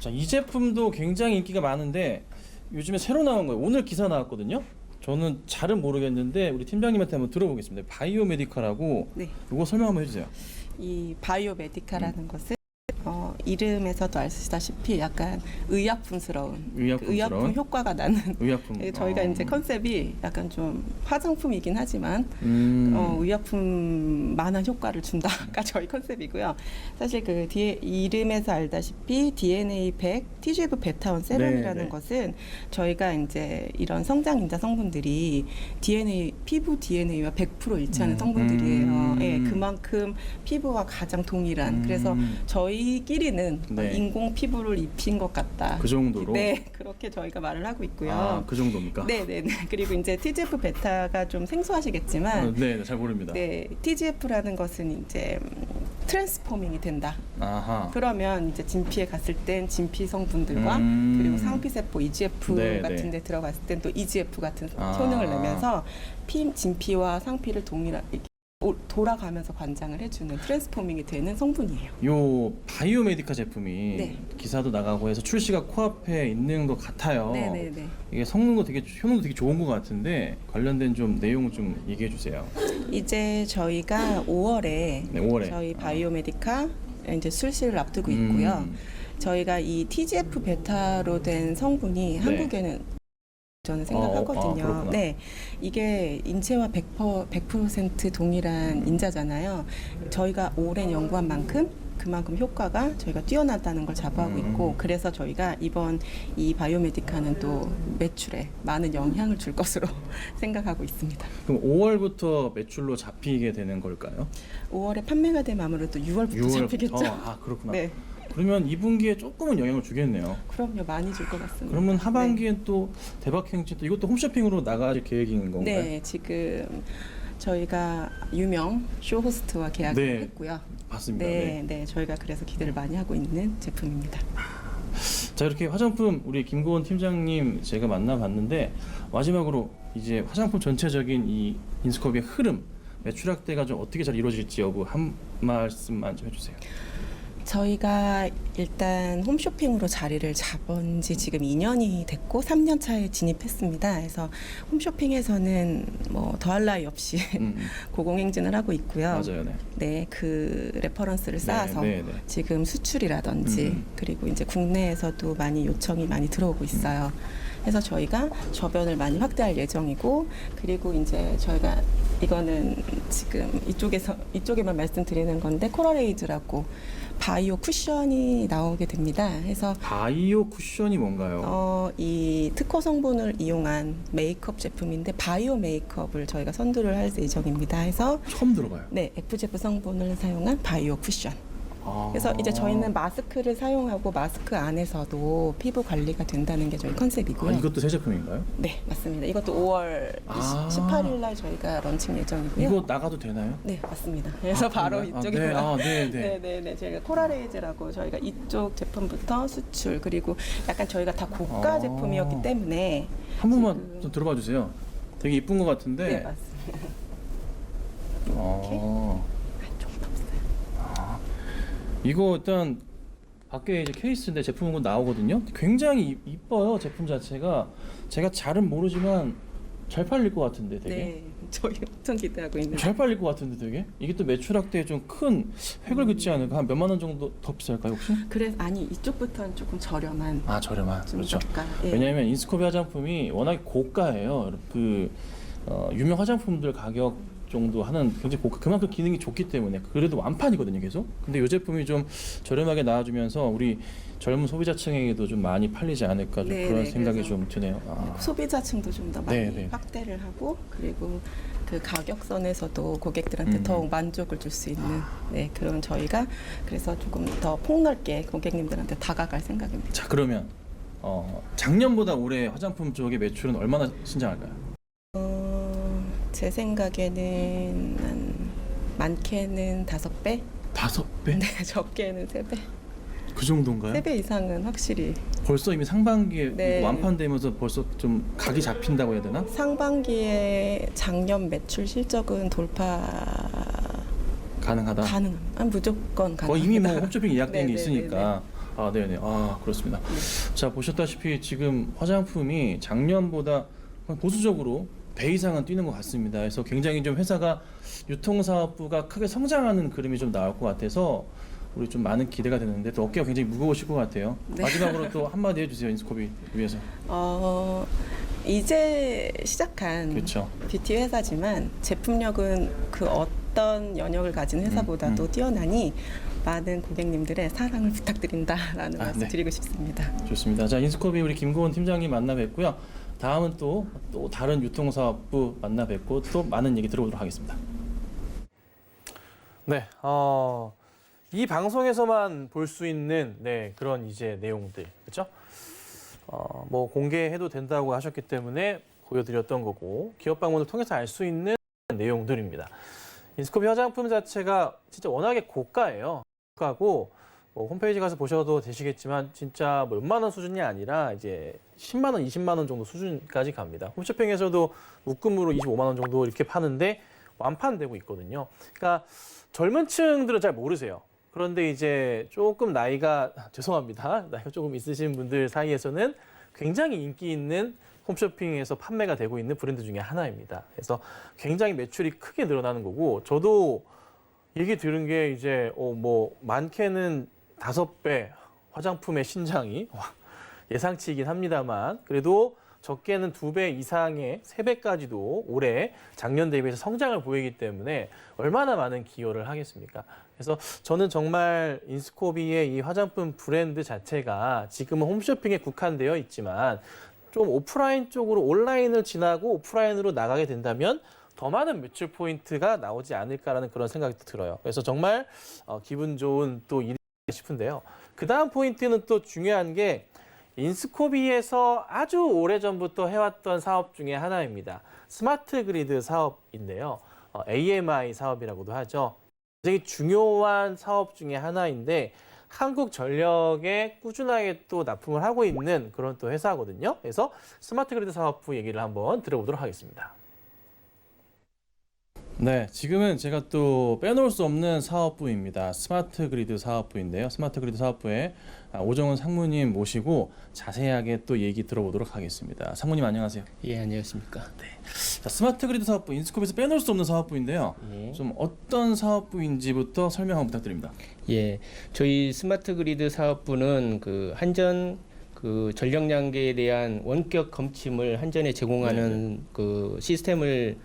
자, 이 제품도 굉장히 인기가 많은데 요즘에 새로 나온 거예요. 오늘 기사 나왔거든요. 저는 잘은 모르겠는데 우리 팀장님한테 한번 들어보겠습니다. 바이오 메디카라고 네. 이거 설명 한번 해주세요. 이 바이오 메디카라는 것은 이름에서도 아시다시피 약간 의약품스러운 의약품 효과가 나는 의약품. 저희가 이제 컨셉이 약간 좀 화장품이긴 하지만 의약품만한 효과를 준다가 저희 컨셉이고요. 사실 그 뒤에 이름에서 알다시피 DNA 100 TGF 베타원 세럼이라는 네. 것은 저희가 이제 이런 성장 인자 성분들이 피부 DNA와 100% 일치하는 성분들이에요. 예, 그만큼 피부와 가장 동일한. 그래서 저희끼리는 네. 인공 피부를 입힌 것 같다. 그 정도로. 네, 그렇게 저희가 말을 하고 있고요. 아, 그 정도입니까? 네네네. 그리고 이제 TGF 베타가 좀 생소하시겠지만, 네, 잘 모릅니다. 네, TGF라는 것은 이제 트랜스포밍이 된다. 아하. 그러면 이제 진피에 갔을 땐 진피 성분들과 그리고 상피 세포 EGF 네, 같은 네. 데 들어갔을 땐 또 EGF 같은 아. 효능을 내면서 진피와 상피를 동일하게 돌아가면서 관장을 해주는 트랜스포밍이 되는 성분이에요. 요 바이오 메디카 제품이 네. 기사도 나가고 해서 출시가 코앞에 있는 것 같아요. 네네네. 이게 효능도 되게 좋은 것 같은데 관련된 좀 내용을 좀 얘기해 주세요. 이제 저희가 5월에 네, 5월에. 저희 바이오 메디카 이제 출시를 앞두고 있고요. 저희가 이 TGF 베타로 된 성분이 한국에는 저는 생각하거든요. 그렇구나. 네, 이게 인체와 100% 동일한 인자잖아요. 저희가 오랜 연구한 만큼 그만큼 효과가 저희가 뛰어나다는 걸 자부하고 있고, 그래서 저희가 이번 이 바이오메디카는 또 매출에 많은 영향을 줄 것으로 생각하고 있습니다. 그럼 5월부터 매출로 잡히게 되는 걸까요? 5월에 판매가 되면 아무래도 6월부터 잡히겠죠. 그렇구나. 네, 그러면 2분기에 조금은 영향을 주겠네요. 그럼요, 많이 줄 것 같습니다. 그러면 하반기엔 또 대박 행진, 또 이것도 홈쇼핑으로 나갈 계획인 건가요? 네, 지금 저희가 유명 쇼 호스트와 계약을 네. 했고요. 봤습니다. 네, 네, 저희가 그래서 기대를 많이 하고 있는 제품입니다. 자, 이렇게 화장품 우리 김고은 팀장님 제가 만나봤는데, 마지막으로 이제 화장품 전체적인 이 인스컵의 흐름, 매출 확대가 좀 어떻게 잘 이루어질지 여부 한 말씀만 좀 해주세요. 저희가 일단 홈쇼핑으로 자리를 잡은 지 지금 2년이 됐고 3년 차에 진입했습니다. 그래서 홈쇼핑에서는 뭐 더할 나위 없이 고공행진을 하고 있고요. 맞아요, 네. 네, 그 레퍼런스를 쌓아서 네. 지금 수출이라든지 그리고 이제 국내에서도 많이 요청이 많이 들어오고 있어요. 그래서 저희가 저변을 많이 확대할 예정이고, 그리고 이제 저희가 이거는 지금 이쪽에만 말씀드리는 건데, 코랄에이즈라고 바이오 쿠션이 나오게 됩니다. 해서 바이오 쿠션이 뭔가요? 이 특허 성분을 이용한 메이크업 제품인데, 바이오 메이크업을 저희가 선도를 할 예정입니다. 해서 처음 들어봐요. 네, FGF 성분을 사용한 바이오 쿠션. 그래서 이제 저희는 마스크를 사용하고 마스크 안에서도 피부 관리가 된다는 게 저희 컨셉이고요. 이것도 새 제품인가요? 네, 맞습니다. 이것도 5월 18일 날 저희가 런칭 예정이고요. 이거 나가도 되나요? 네, 맞습니다. 그래서 바로 그런가요? 이쪽에서 네. 네. 저희가 코랄에이즈라고 저희가 이쪽 제품부터 수출, 그리고 약간 저희가 다 고가 제품이었기 때문에 한 번만 지금- 좀 들어봐 주세요. 되게 이쁜 것 같은데. 네, 맞습니다. 조금 더 없어요. 이거 일단 밖에 이제 케이스인데 제품은 나오거든요. 굉장히 이뻐요, 제품 자체가. 제가 잘은 모르지만 잘 팔릴 것 같은데 되게. 네, 저희 엄청 기대하고 있는. 잘 팔릴 것 같은데 되게. 이게 또 매출 확대에 좀 큰 획을 긋지 않을까? 한 몇만 원 정도 더 비쌀까요 혹시? 그래서 아니, 이쪽부터는 조금 저렴한. 저렴한. 좀 그렇죠. 저가. 예. 왜냐하면 인스코비 화장품이 워낙에 고가예요. 유명 화장품들 가격 정도 하는 굉장히 고가, 그만큼 기능이 좋기 때문에 그래도 완판이거든요 계속. 근데 이 제품이 좀 저렴하게 나와주면서 우리 젊은 소비자층에게도 좀 많이 팔리지 않을까, 좀 네, 그런 네, 생각이 그래서 좀 드네요. 소비자층도 좀 더 많이 네. 확대를 하고, 그리고 그 가격선에서도 고객들한테 더욱 만족을 줄 수 있는 그런 저희가 그래서 조금 더 폭넓게 고객님들한테 다가갈 생각입니다. 자, 그러면 작년보다 올해 화장품 쪽의 매출은 얼마나 신장할까요? 제 생각에는 많게는 5배, 5배? 네, 적게는 3배, 그 정도인가요? 3배 이상은 확실히. 벌써 이미 상반기에 네. 완판되면서 벌써 좀 각이 잡힌다고 해야 되나? 상반기에 작년 매출 실적은 돌파 가능하다. 가능합니다. 무조건 가능합니다. 이미 뭐 홈쇼핑 예약된 게 네네네네. 있으니까. 네네. 그렇습니다. 자, 보셨다시피 지금 화장품이 작년보다 보수적으로 배 이상은 뛰는 것 같습니다. 그래서 굉장히 좀 회사가 유통사업부가 크게 성장하는 그림이 좀 나올 것 같아서 우리 좀 많은 기대가 되는데, 또 어깨가 굉장히 무거우실 것 같아요. 네. 마지막으로 또 한마디 해주세요, 인스코비 위해서. 이제 시작한 그렇죠. 뷰티 회사지만 제품력은 그 어떤 연역을 가진 회사보다도 뛰어나니 많은 고객님들의 사랑을 부탁드린다라는 말씀 네. 드리고 싶습니다. 좋습니다. 자, 인스코비 우리 김고은 팀장님 만나 뵙고요. 다음은 또 다른 유통사업부 만나 뵙고 또 많은 얘기 들어보도록 하겠습니다. 네, 이 방송에서만 볼 수 있는 그런 이제 내용들, 그렇죠? 뭐 공개해도 된다고 하셨기 때문에 보여드렸던 거고, 기업 방문을 통해서 알 수 있는 내용들입니다. 인스코비 화장품 자체가 진짜 워낙에 고가예요. 고가고 뭐 홈페이지 가서 보셔도 되시겠지만 진짜 뭐 몇만 원 수준이 아니라 이제 10만 원, 20만 원 정도 수준까지 갑니다. 홈쇼핑에서도 묶음으로 25만 원 정도 이렇게 파는데 완판되고 있거든요. 그러니까 젊은 층들은 잘 모르세요. 그런데 이제 조금 나이가 조금 있으신 분들 사이에서는 굉장히 인기 있는 홈쇼핑에서 판매가 되고 있는 브랜드 중에 하나입니다. 그래서 굉장히 매출이 크게 늘어나는 거고, 저도 얘기 들은 게 이제 뭐 많게는 5배, 화장품의 신장이 예상치이긴 합니다만 그래도 적게는 2배 이상의 3배까지도 올해 작년 대비해서 성장을 보이기 때문에 얼마나 많은 기여를 하겠습니까? 그래서 저는 정말 인스코비의 이 화장품 브랜드 자체가 지금은 홈쇼핑에 국한되어 있지만 좀 오프라인 쪽으로 온라인을 지나고 오프라인으로 나가게 된다면 더 많은 매출 포인트가 나오지 않을까라는 그런 생각이 들어요. 그래서 정말 기분 좋은 또 일이 싶은데요. 그 다음 포인트는 또 중요한 게 인스코비에서 아주 오래전부터 해왔던 사업 중에 하나입니다. 스마트 그리드 사업인데요. AMI 사업이라고도 하죠. 굉장히 중요한 사업 중에 하나인데 한국전력에 꾸준하게 또 납품을 하고 있는 그런 또 회사거든요. 그래서 스마트 그리드 사업부 얘기를 한번 들어보도록 하겠습니다. 네, 지금은 제가 또 빼놓을 수 없는 사업부입니다. 스마트 그리드 사업부인데요. 스마트 그리드 사업부에 오정은 상무님 모시고 자세하게 또 얘기 들어보도록 하겠습니다. 상무님 안녕하세요. 예, 안녕하십니까. 자, 스마트 그리드 사업부, 인스코비에서 빼놓을 수 없는 사업부인데요. 예. 좀 어떤 사업부인지부터 설명 한번 부탁드립니다. 예, 저희 스마트 그리드 사업부는 그 한전 그 전력량계에 대한 원격 검침을 한전에 제공하는 그 시스템을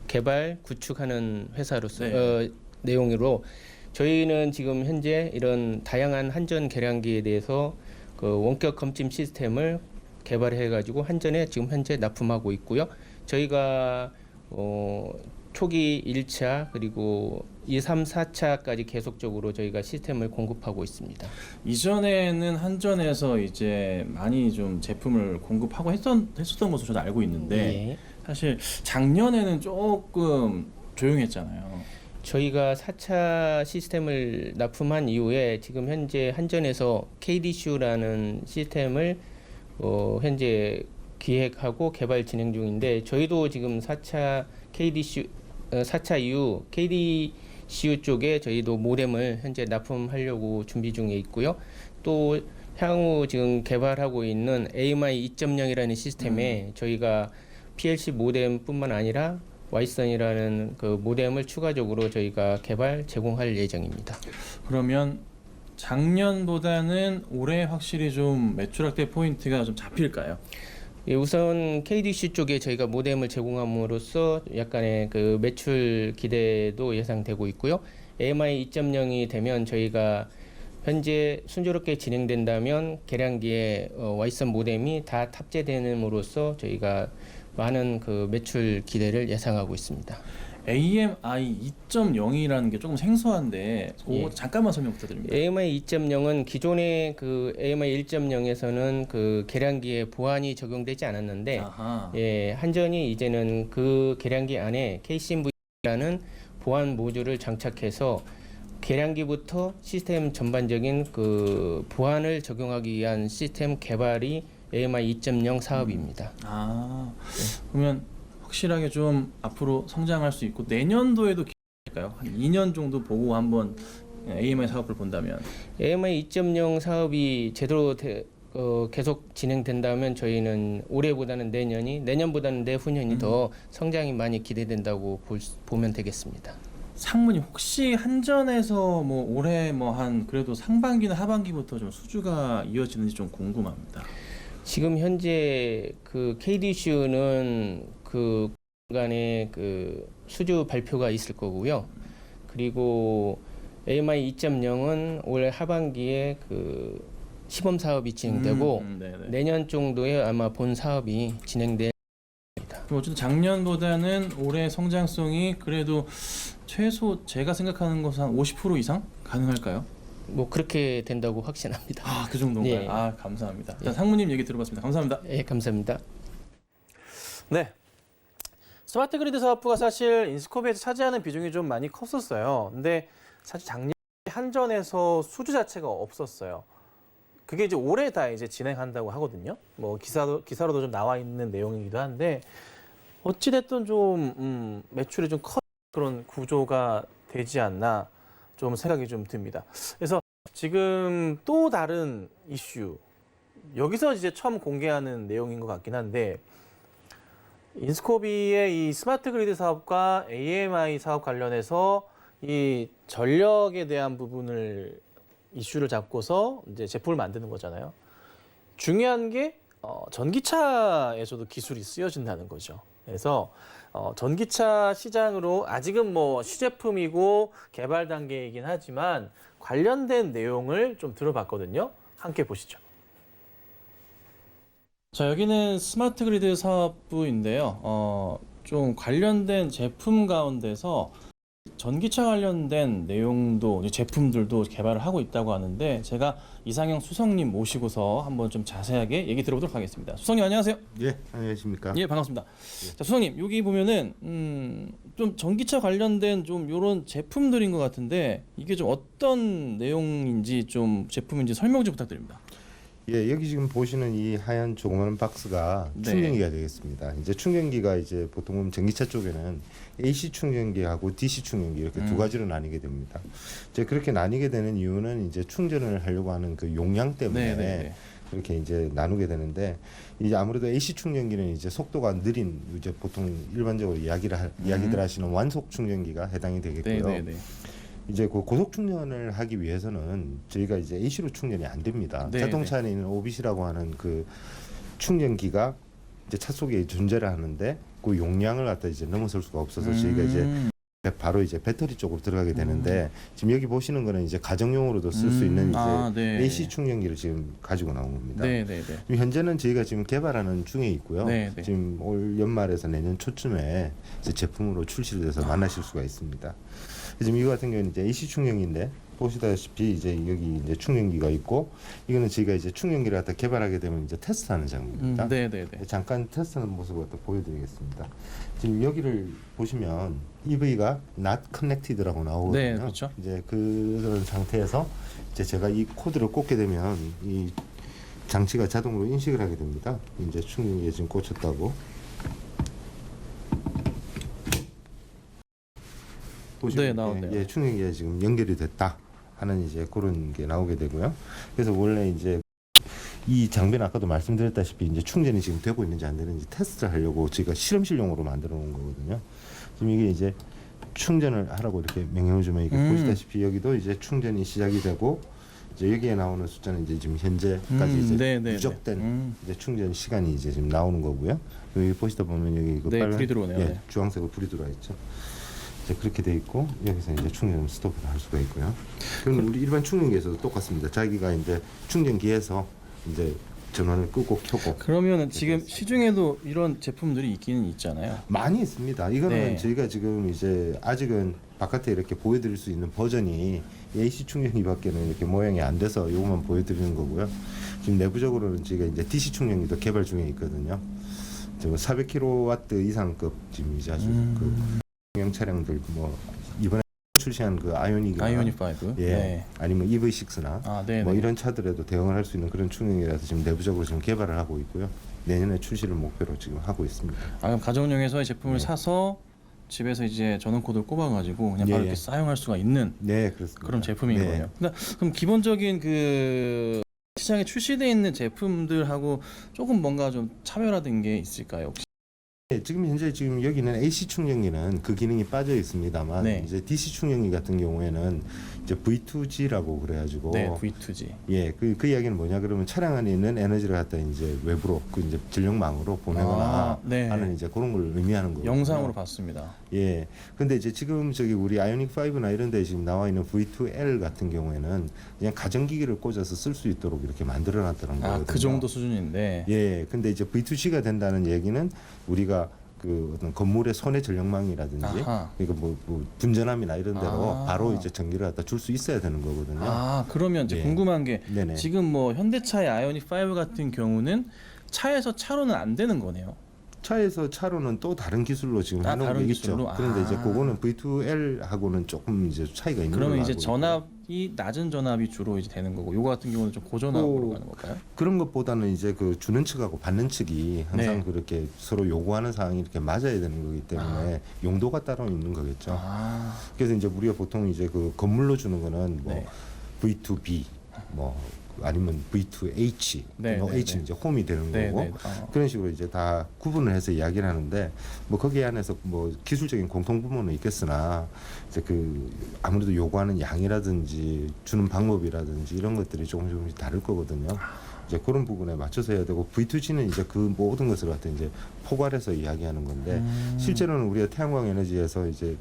개발 구축하는 회사로서 내용으로 저희는 지금 현재 이런 다양한 한전 계량기에 대해서 그 원격 검침 시스템을 개발해 가지고 한전에 지금 현재 납품하고 있고요. 저희가 초기 1차 그리고 2, 3, 4차까지 계속적으로 저희가 시스템을 공급하고 있습니다. 이전에는 한전에서 이제 많이 좀 제품을 공급하고 했었던 것으로 저도 알고 있는데 예. 사실 작년에는 조금 조용했잖아요. 저희가 4차 시스템을 납품한 이후에 지금 현재 한전에서 KDCU라는 시스템을 현재 기획하고 개발 진행 중인데 저희도 지금 4차 이후 KDCU 쪽에 저희도 모뎀을 현재 납품하려고 준비 중에 있고요. 또 향후 지금 개발하고 있는 AMI 2.0이라는 시스템에 저희가 PLC 모뎀뿐만 아니라 와이선이라는 그 모뎀을 추가적으로 저희가 개발 제공할 예정입니다. 그러면 작년보다는 올해 확실히 좀 매출 확대 포인트가 좀 잡힐까요? 예, 우선 KDC 쪽에 저희가 모뎀을 제공함으로써 약간의 그 매출 기대도 예상되고 있고요. AMI 2.0이 되면 저희가 현재 순조롭게 진행된다면 계량기에 와이선 모뎀이 다 탑재됨으로써 저희가 많은 그 매출 기대를 예상하고 있습니다. AMI 2.0이라는 게 조금 생소한데 그거 잠깐만 설명 부탁드립니다. AMI 2.0은 기존의 그 AMI 1.0에서는 그 계량기에 보안이 적용되지 않았는데 아하. 한전이 이제는 그 계량기 안에 KCMV라는 보안 모듈을 장착해서 계량기부터 시스템 전반적인 그 보안을 적용하기 위한 시스템 개발이 AMI 2.0 사업입니다. 그러면 확실하게 좀 앞으로 성장할 수 있고 내년도에도 기대할까요? 한 2년 정도 보고 한번 AMI 사업을 본다면 AMI 2.0 사업이 제대로 계속 진행된다면 저희는 올해보다는 내년보다는 내후년이 더 성장이 많이 기대된다고 보면 되겠습니다. 상무님 혹시 한전에서 뭐 올해 뭐 한 그래도 상반기나 하반기부터 좀 수주가 이어지는지 좀 궁금합니다. 지금 현재 그 KDCU는 그 간에 그 수주 발표가 있을 거고요. 그리고 AMI 2.0은 올 하반기에 그 시범 사업이 진행되고 내년 정도에 아마 본 사업이 진행될 겁니다. 그럼 어쨌든 작년보다는 올해 성장성이 그래도 최소 제가 생각하는 것은 한 50% 이상 가능할까요? 뭐 그렇게 된다고 확신합니다. 그 정도인가요? 예. 감사합니다. 자, 상무님 얘기 들어봤습니다. 감사합니다. 예, 감사합니다. 네. 스마트 그리드 사업부가 사실 인스코비에서 차지하는 비중이 좀 많이 컸었어요. 근데 사실 작년 한전에서 수주 자체가 없었어요. 그게 이제 올해 다 이제 진행한다고 하거든요. 뭐 기사로도 좀 나와 있는 내용이기도 한데 어찌됐든 좀 매출이 좀 커 그런 구조가 되지 않나 좀 생각이 좀 듭니다. 그래서 지금 또 다른 이슈 여기서 이제 처음 공개하는 내용인 것 같긴 한데 인스코비의 이 스마트 그리드 사업과 AMI 사업 관련해서 이 전력에 대한 부분을 이슈를 잡고서 이제 제품을 만드는 거잖아요. 중요한 게 전기차에서도 기술이 쓰여진다는 거죠. 그래서 전기차 시장으로 아직은 뭐 시제품이고 개발 단계이긴 하지만 관련된 내용을 좀 들어봤거든요. 함께 보시죠. 자, 여기는 스마트 그리드 사업부인데요. 좀 관련된 제품 가운데서 전기차 관련된 내용도 제품들도 개발을 하고 있다고 하는데 제가 이상형 수석님 모시고서 한번 좀 자세하게 얘기 들어보도록 하겠습니다. 수석님 안녕하세요. 예, 안녕하십니까? 예, 반갑습니다. 자, 수석님 여기 보면은 좀 전기차 관련된 좀 이런 제품들인 것 같은데 이게 좀 어떤 내용인지 좀 제품인지 설명 좀 부탁드립니다. 예, 여기 지금 보시는 이 하얀 조그마한 박스가 네. 충전기가 되겠습니다. 이제 충전기가 이제 보통 보면 전기차 쪽에는 AC 충전기하고 DC 충전기 이렇게 두 가지로 나뉘게 됩니다. 이제 그렇게 나뉘게 되는 이유는 이제 충전을 하려고 하는 그 용량 때문에 네. 그렇게 이제 나누게 되는데 이제 아무래도 AC 충전기는 이제 속도가 느린 이제 보통 일반적으로 이야기들 하시는 완속 충전기가 해당이 되겠고요. 네. 이제 그 고속 충전을 하기 위해서는 저희가 이제 AC로 충전이 안 됩니다. 네, 자동차 안에 있는 OBC라고 하는 그 충전기가 이제 차 속에 존재를 하는데 그 용량을 갖다 이제 넘어설 수가 없어서 저희가 이제 바로 이제 배터리 쪽으로 들어가게 되는데 지금 여기 보시는 거는 이제 가정용으로도 쓸 수 있는 이제 네. AC 충전기를 지금 가지고 나온 겁니다. 네. 지금 현재는 저희가 지금 개발하는 중에 있고요. 네. 지금 올 연말에서 내년 초쯤에 이제 제품으로 출시를 돼서 만나실 수가 있습니다. 지금 이거 같은 경우는 이제 AC 충전기인데 보시다시피 이제 여기 이제 충전기가 있고 이거는 저희가 이제 충전기를 갖다 개발하게 되면 이제 테스트하는 장면입니다. 네. 잠깐 테스트하는 모습을 갖다 보여드리겠습니다. 지금 여기를 보시면 EV가 not connected라고 나오거든요. 네, 그렇죠. 이제 그런 상태에서 이제 제가 이 코드를 꽂게 되면 이 장치가 자동으로 인식을 하게 됩니다. 이제 충전기에 지금 꽂혔다고. 네, 나오네요. 예, 충전기에 지금 연결이 됐다 하는 이제 그런 게 나오게 되고요. 그래서 원래 이제 이 장비는 아까도 말씀드렸다시피 이제 충전이 지금 되고 있는지 안 되는지 테스트를 하려고 저희가 실험실용으로 만들어 놓은 거거든요. 지금 이게 이제 충전을 하라고 이렇게 명령을 주면 이게 보시다시피 여기도 이제 충전이 시작이 되고 이제 여기에 나오는 숫자는 이제 지금 현재까지 이제 누적된 이제 충전 시간이 이제 지금 나오는 거고요. 여기 보시다 보면 여기 그 빨간 불이 들어오네요. 예, 네. 주황색으로 불이 들어와 있죠. 이제 그렇게 돼 있고 여기서 이제 충전 스톱을 할 수가 있고요. 그럼 우리 일반 충전기에서도 똑같습니다. 자기가 이제 충전기에서 이제 전원을 끄고 켜고 그러면 지금 시중에도 이런 제품들이 있기는 있잖아요. 많이 있습니다. 이거는 네. 저희가 지금 이제 아직은 바깥에 이렇게 보여드릴 수 있는 버전이 AC 충전기밖에는 이렇게 모양이 안 돼서 이것만 보여드리는 거고요. 지금 내부적으로는 저희가 이제 DC 충전기도 개발 중에 있거든요. 지금 400kW 이상급 지금 이제 아주 그 중형 차량들 뭐 이번에 출시한 그 아이오닉 아이오닉 5. 예, 네. 아니면 EV6나 네. 뭐 이런 차들에도 대응을 할 수 있는 그런 충전기라서 지금 내부적으로 지금 개발을 하고 있고요. 내년에 출시를 목표로 지금 하고 있습니다. 그럼 가정용에서 이 제품을 네. 사서 집에서 이제 전원 코드를 꼽아가지고 그냥 바로 예. 이렇게 사용할 수가 있는 네, 그렇습니다. 그런 제품인 네. 거예요. 그럼 기본적인 그 시장에 출시되어 있는 제품들하고 조금 뭔가 좀 차별화된 게 있을까요? 혹시? 네, 지금 현재 지금 여기는 AC 충전기는 그 기능이 빠져 있습니다만 네. 이제 DC 충전기 같은 경우에는 이제 V2G라고 그래가지고 네, V2G. 예, 그 이야기는 뭐냐 그러면 차량 안에 있는 에너지를 갖다 이제 외부로 그 이제 전력망으로 보내거나 네. 하는 이제 그런 걸 의미하는 거예요. 영상으로 봤습니다. 예. 근데 이제 지금 저기 우리 아이오닉 5나 이런 데 지금 나와 있는 V2L 같은 경우에는 그냥 가전기기를 꽂아서 쓸 수 있도록 이렇게 만들어 놨다는 거거든요. 그 정도 수준인데. 예. 근데 이제 V2G가 된다는 얘기는 우리가 그 어떤 건물의 손해 전력망이라든지 아하. 그러니까 뭐 분전함이나 이런 데로 아. 바로 이제 전기를 갖다 줄 수 있어야 되는 거거든요. 그러면 이제 예. 궁금한 게 네네. 지금 뭐 현대차의 아이오닉 5 같은 경우는 차에서 차로는 안 되는 거네요. 차에서 차로는 또 다른 기술로 지금 해놓은 다른 게 기술로? 있죠. 그런데 이제 아. 그거는 V2L하고는 조금 이제 차이가 있는 그러면 걸로 이제 알고 전압이 낮은 전압이 주로 이제 되는 거고 요거 같은 경우는 좀 고전압으로 가는 건가요? 그런 것보다는 이제 그 주는 측하고 받는 측이 항상 네. 그렇게 서로 요구하는 사항이 이렇게 맞아야 되는 거기 때문에 용도가 따로 있는 거겠죠. 아. 그래서 이제 우리가 보통 이제 그 건물로 주는 거는 뭐 네. V2B 뭐 아니면 V2H, 네, 뭐 네, H는 네. 이제 홈이 되는 네, 거고 네. 그런 식으로 이제 다 구분을 해서 이야기를 하는데 뭐 거기 안에서 뭐 기술적인 공통 부분은 있겠으나 이제 그 아무래도 요구하는 양이라든지 주는 방법이라든지 이런 것들이 조금씩 다를 거거든요. 이제 그런 부분에 맞춰서 해야 되고 V2G는 이제 그 모든 것을 갖다 이제 포괄해서 이야기하는 건데 실제로는 우리가 태양광 에너지에서 이제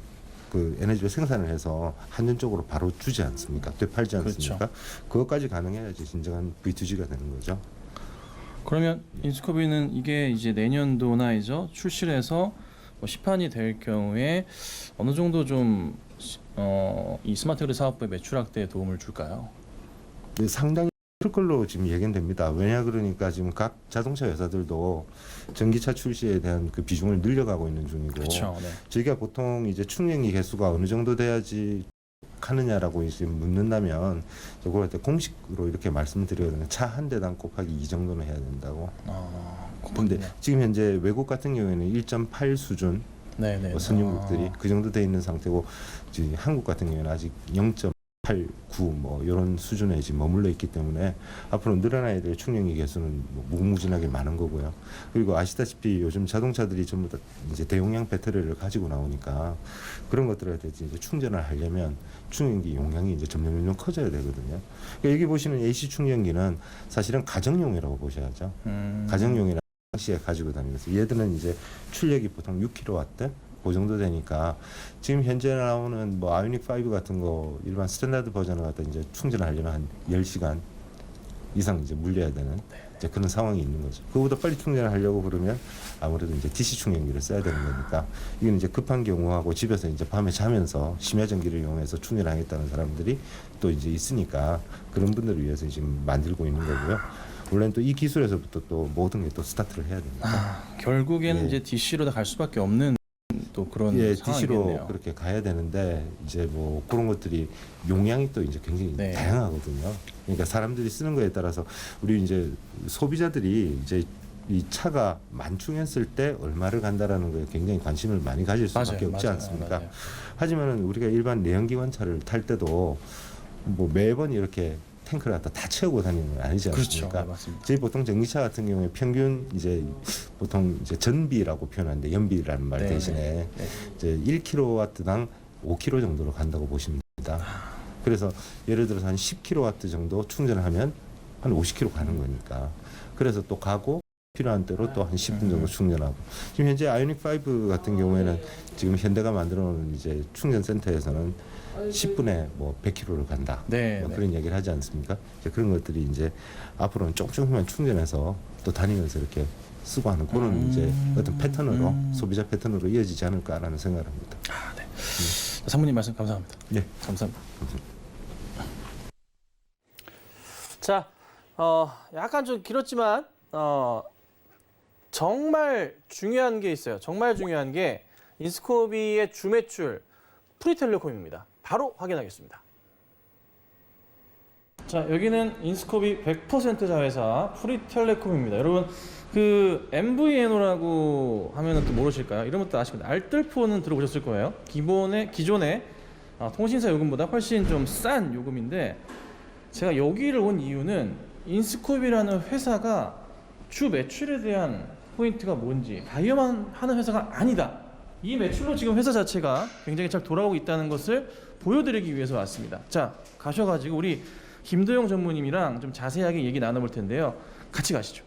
그 에너지를 생산을 해서 한전적으로 바로 주지 않습니까? 되팔지 않습니까? 그것까지 가능해야지 진정한 V2G가 되는 거죠. 그러면 인스코비는 이게 이제 내년도나 이제 출시를 해서 뭐 시판이 될 경우에 어느 정도 좀 이 스마트 그리드 사업부의 매출 확대에 도움을 줄까요? 네, 상당히 클 걸로 지금 예견됩니다. 왜냐 그러니까 지금 각 자동차 회사들도 전기차 출시에 대한 그 비중을 늘려가고 있는 중이고 그렇죠. 네. 저희가 보통 이제 충전기 개수가 어느 정도 돼야지 하느냐라고 이제 묻는다면 저걸 할 때 공식으로 이렇게 말씀드리거든요. 차 한 대당 곱하기 2 정도는 해야 된다고. 근데 지금 현재 외국 같은 경우에는 1.8 수준 네네. 선진국들이 그 정도 돼 있는 상태고 지금 한국 같은 경우에는 아직 0.8, 9 뭐 이런 수준에 지금 머물러 있기 때문에 앞으로 늘어나야 될 충전기 개수는 뭐 무궁무진하게 많은 거고요. 그리고 아시다시피 요즘 자동차들이 전부 다 이제 대용량 배터리를 가지고 나오니까 그런 것들에 대해서 이제 충전을 하려면 충전기 용량이 이제 점점 커져야 되거든요. 그러니까 여기 보시는 AC 충전기는 사실은 가정용이라고 보셔야죠. 가정용이라 시에 가지고 다니면서 얘들은 이제 출력이 보통 6kW 그 정도 되니까 지금 현재 나오는 뭐 아이오닉 5 같은 거 일반 스탠다드 버전을 갖다 이제 충전하려면 한 10시간 이상 이제 물려야 되는 이제 그런 상황이 있는 거죠. 그보다 빨리 충전을 하려고 그러면 아무래도 이제 DC 충전기를 써야 되는 거니까 이건 이제 급한 경우하고 집에서 이제 밤에 자면서 심야 전기를 이용해서 충전하겠다는 사람들이 또 이제 있으니까 그런 분들을 위해서 지금 만들고 있는 거고요. 원래는 또 이 기술에서부터 또 모든 게 또 스타트를 해야 됩니다. 결국에는 예. 이제 DC로 다 갈 수밖에 없는 또 그런 예, 상황이겠네요. DC로 그렇게 가야 되는데 이제 뭐 그런 것들이 용량이 또 이제 굉장히 네. 다양하거든요. 그러니까 사람들이 쓰는 거에 따라서 우리 이제 소비자들이 이제 이 차가 만충했을 때 얼마를 간다라는 거에 굉장히 관심을 많이 가질 수밖에 없지 않습니까? 맞아요. 하지만 우리가 일반 내연기관 차를 탈 때도 뭐 매번 이렇게 탱크를 갖다 다 채우고 다니는 건 아니지 그렇죠. 않습니까? 네, 맞습니다. 저희 보통 전기차 같은 경우에 평균 이제 보통 이제 전비라고 표현하는데 연비라는 말 네, 대신에 네. 이제 1kW당 5km 정도로 간다고 보시면 됩니다. 그래서 예를 들어서 한 10kW 정도 충전을 하면 한 50km 가는 거니까. 그래서 또 가고 필요한 대로 또 한 10분 정도 충전하고. 지금 현재 아이오닉 5 같은 경우에는 지금 현대가 만들어 놓은 이제 충전 센터에서는 10분에 뭐 100km를 간다. 네, 뭐 네. 그런 얘기를 하지 않습니까? 이제 그런 것들이 이제 앞으로는 조금만 충전해서 또 다니면서 이렇게 쓰고 하는 그런 이제 어떤 패턴으로 소비자 패턴으로 이어지지 않을까라는 생각을 합니다. 상무님 말씀 감사합니다. 네. 감사합니다. 자, 약간 좀 길었지만 정말 중요한 게 있어요. 정말 중요한 게 인스코비의 주매출 프리텔레콤입니다. 바로 확인하겠습니다. 자, 여기는 인스코비 100% 자회사 프리텔레콤입니다. 여러분, 그 MVNO라고 하면은 또 모르실까요? 이런 것도 아시면 알뜰폰은 들어보셨을 거예요. 기존의 통신사 요금보다 훨씬 좀 싼 요금인데 제가 여기를 온 이유는 인스코비라는 회사가 주 매출에 대한 포인트가 뭔지 다이어만 하는 회사가 아니다. 이 매출로 지금 회사 자체가 굉장히 잘 돌아오고 있다는 것을 보여드리기 위해서 왔습니다. 자, 가셔가지고 우리 김도영 전무님이랑 좀 자세하게 얘기 나눠볼 텐데요. 같이 가시죠.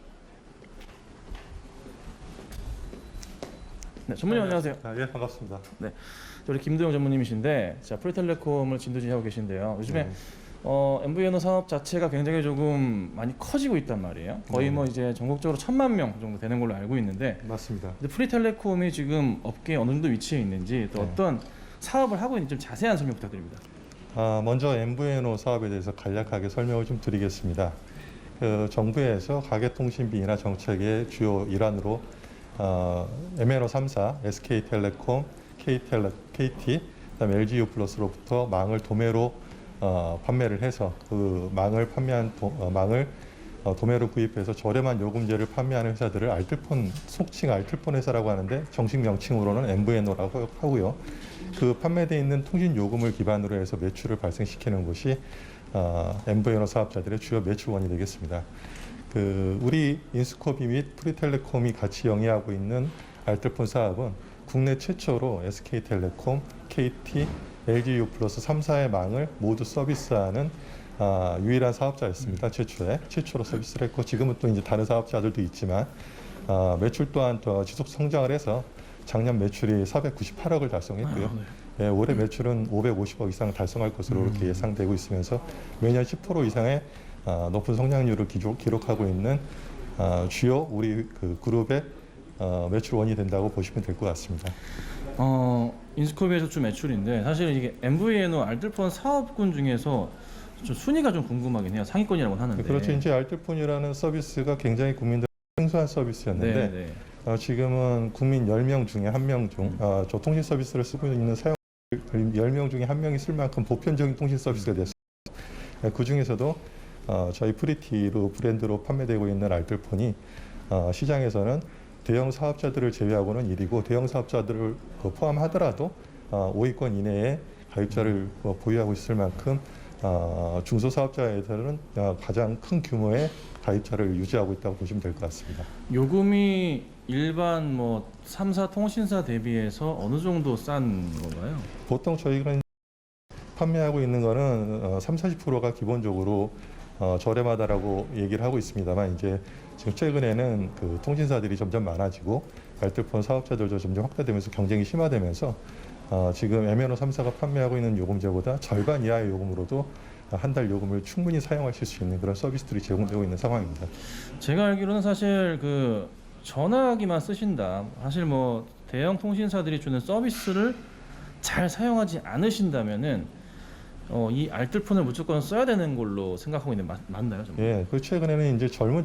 네, 전무님 안녕하세요. 예, 반갑습니다. 네, 우리 김도영 전무님이신데, 자 프리텔레콤을 진두지휘하고 계신데요. 요즘에 MVNO 사업 자체가 굉장히 조금 많이 커지고 있단 말이에요. 거의 뭐 이제 전국적으로 1,000만 명 정도 되는 걸로 알고 있는데, 맞습니다. 근데 프리텔레콤이 지금 업계에 어느 정도 위치해 있는지 또 어떤 사업을 하고 있는지 좀 자세한 설명 부탁드립니다. 먼저 MVNO 사업에 대해서 간략하게 설명을 좀 드리겠습니다. 그 정부에서 가계통신비인화 정책의 주요 일환으로 MNO 3사, SK텔레콤, KT, 그다음에 LGU 플러스로부터 망을 도매로 판매를 해서 그 망을 판매한 망을 도매로 구입해서 저렴한 요금제를 판매하는 회사들을 알뜰폰, 속칭 알뜰폰 회사라고 하는데 정식 명칭으로는 MVNO라고 하고요. 그 판매되어 있는 통신 요금을 기반으로 해서 매출을 발생시키는 곳이 MVNO 사업자들의 주요 매출원이 되겠습니다. 우리 인스코비 및 프리텔레콤이 같이 영위하고 있는 알뜰폰 사업은 국내 최초로 SK텔레콤, KT, LGU 플러스 3사의 망을 모두 서비스하는 유일한 사업자였습니다. 최초로 서비스를 했고 지금은 또 이제 다른 사업자들도 있지만 매출 또한 더 지속 성장을 해서 작년 매출이 498억을 달성했고요. 예, 올해 매출은 550억 이상 달성할 것으로 이렇게 예상되고 있으면서 매년 10% 이상의 높은 성장률을 기록하고 있는 주요 우리 그룹의 매출원이 된다고 보시면 될 것 같습니다. 인스코비에서 주 매출인데 사실 이게 MVNO 알뜰폰 사업군 중에서 좀 순위가 좀 궁금하긴 해요. 상위권이라고 하는데. 그렇죠. 이제 알뜰폰이라는 서비스가 굉장히 국민들 생소한 서비스였는데 네. 지금은 국민 10명 중에 1명 중 저 통신 서비스를 쓰고 있는 사용 10명 중에 1명이 쓸 만큼 보편적인 통신 서비스가 됐습니다. 그 중에서도 저희 프리티로 브랜드로 판매되고 있는 알뜰폰이 시장에서는 대형 사업자들을 제외하고는 1위고 대형 사업자들을 포함하더라도 5위권 이내에 가입자를 보유하고 있을 만큼 중소사업자에서는 가장 큰 규모의 가입자를 유지하고 있다고 보시면 될 것 같습니다. 요금이 일반 뭐 3사 통신사 대비해서 어느 정도 싼 건가요? 보통 저희가 판매하고 있는 거는 30-40%가 기본적으로 저렴하다라고 얘기를 하고 있습니다만 이제 지금 최근에는 그 통신사들이 점점 많아지고 알뜰폰 사업자들도 점점 확대되면서 경쟁이 심화되면서 지금 MNO 3사가 판매하고 있는 요금제보다 절반 이하의 요금으로도 한 달 요금을 충분히 사용하실 수 있는 그런 서비스들이 제공되고 있는 상황입니다. 제가 알기로는 사실 그 전화기만 쓰신다. 사실 뭐 대형 통신사들이 주는 서비스를 잘 사용하지 않으신다면은 이 알뜰폰을 무조건 써야 되는 걸로 생각하고 있는 맞나요? 좀? 예, 그 최근에는 이제 젊은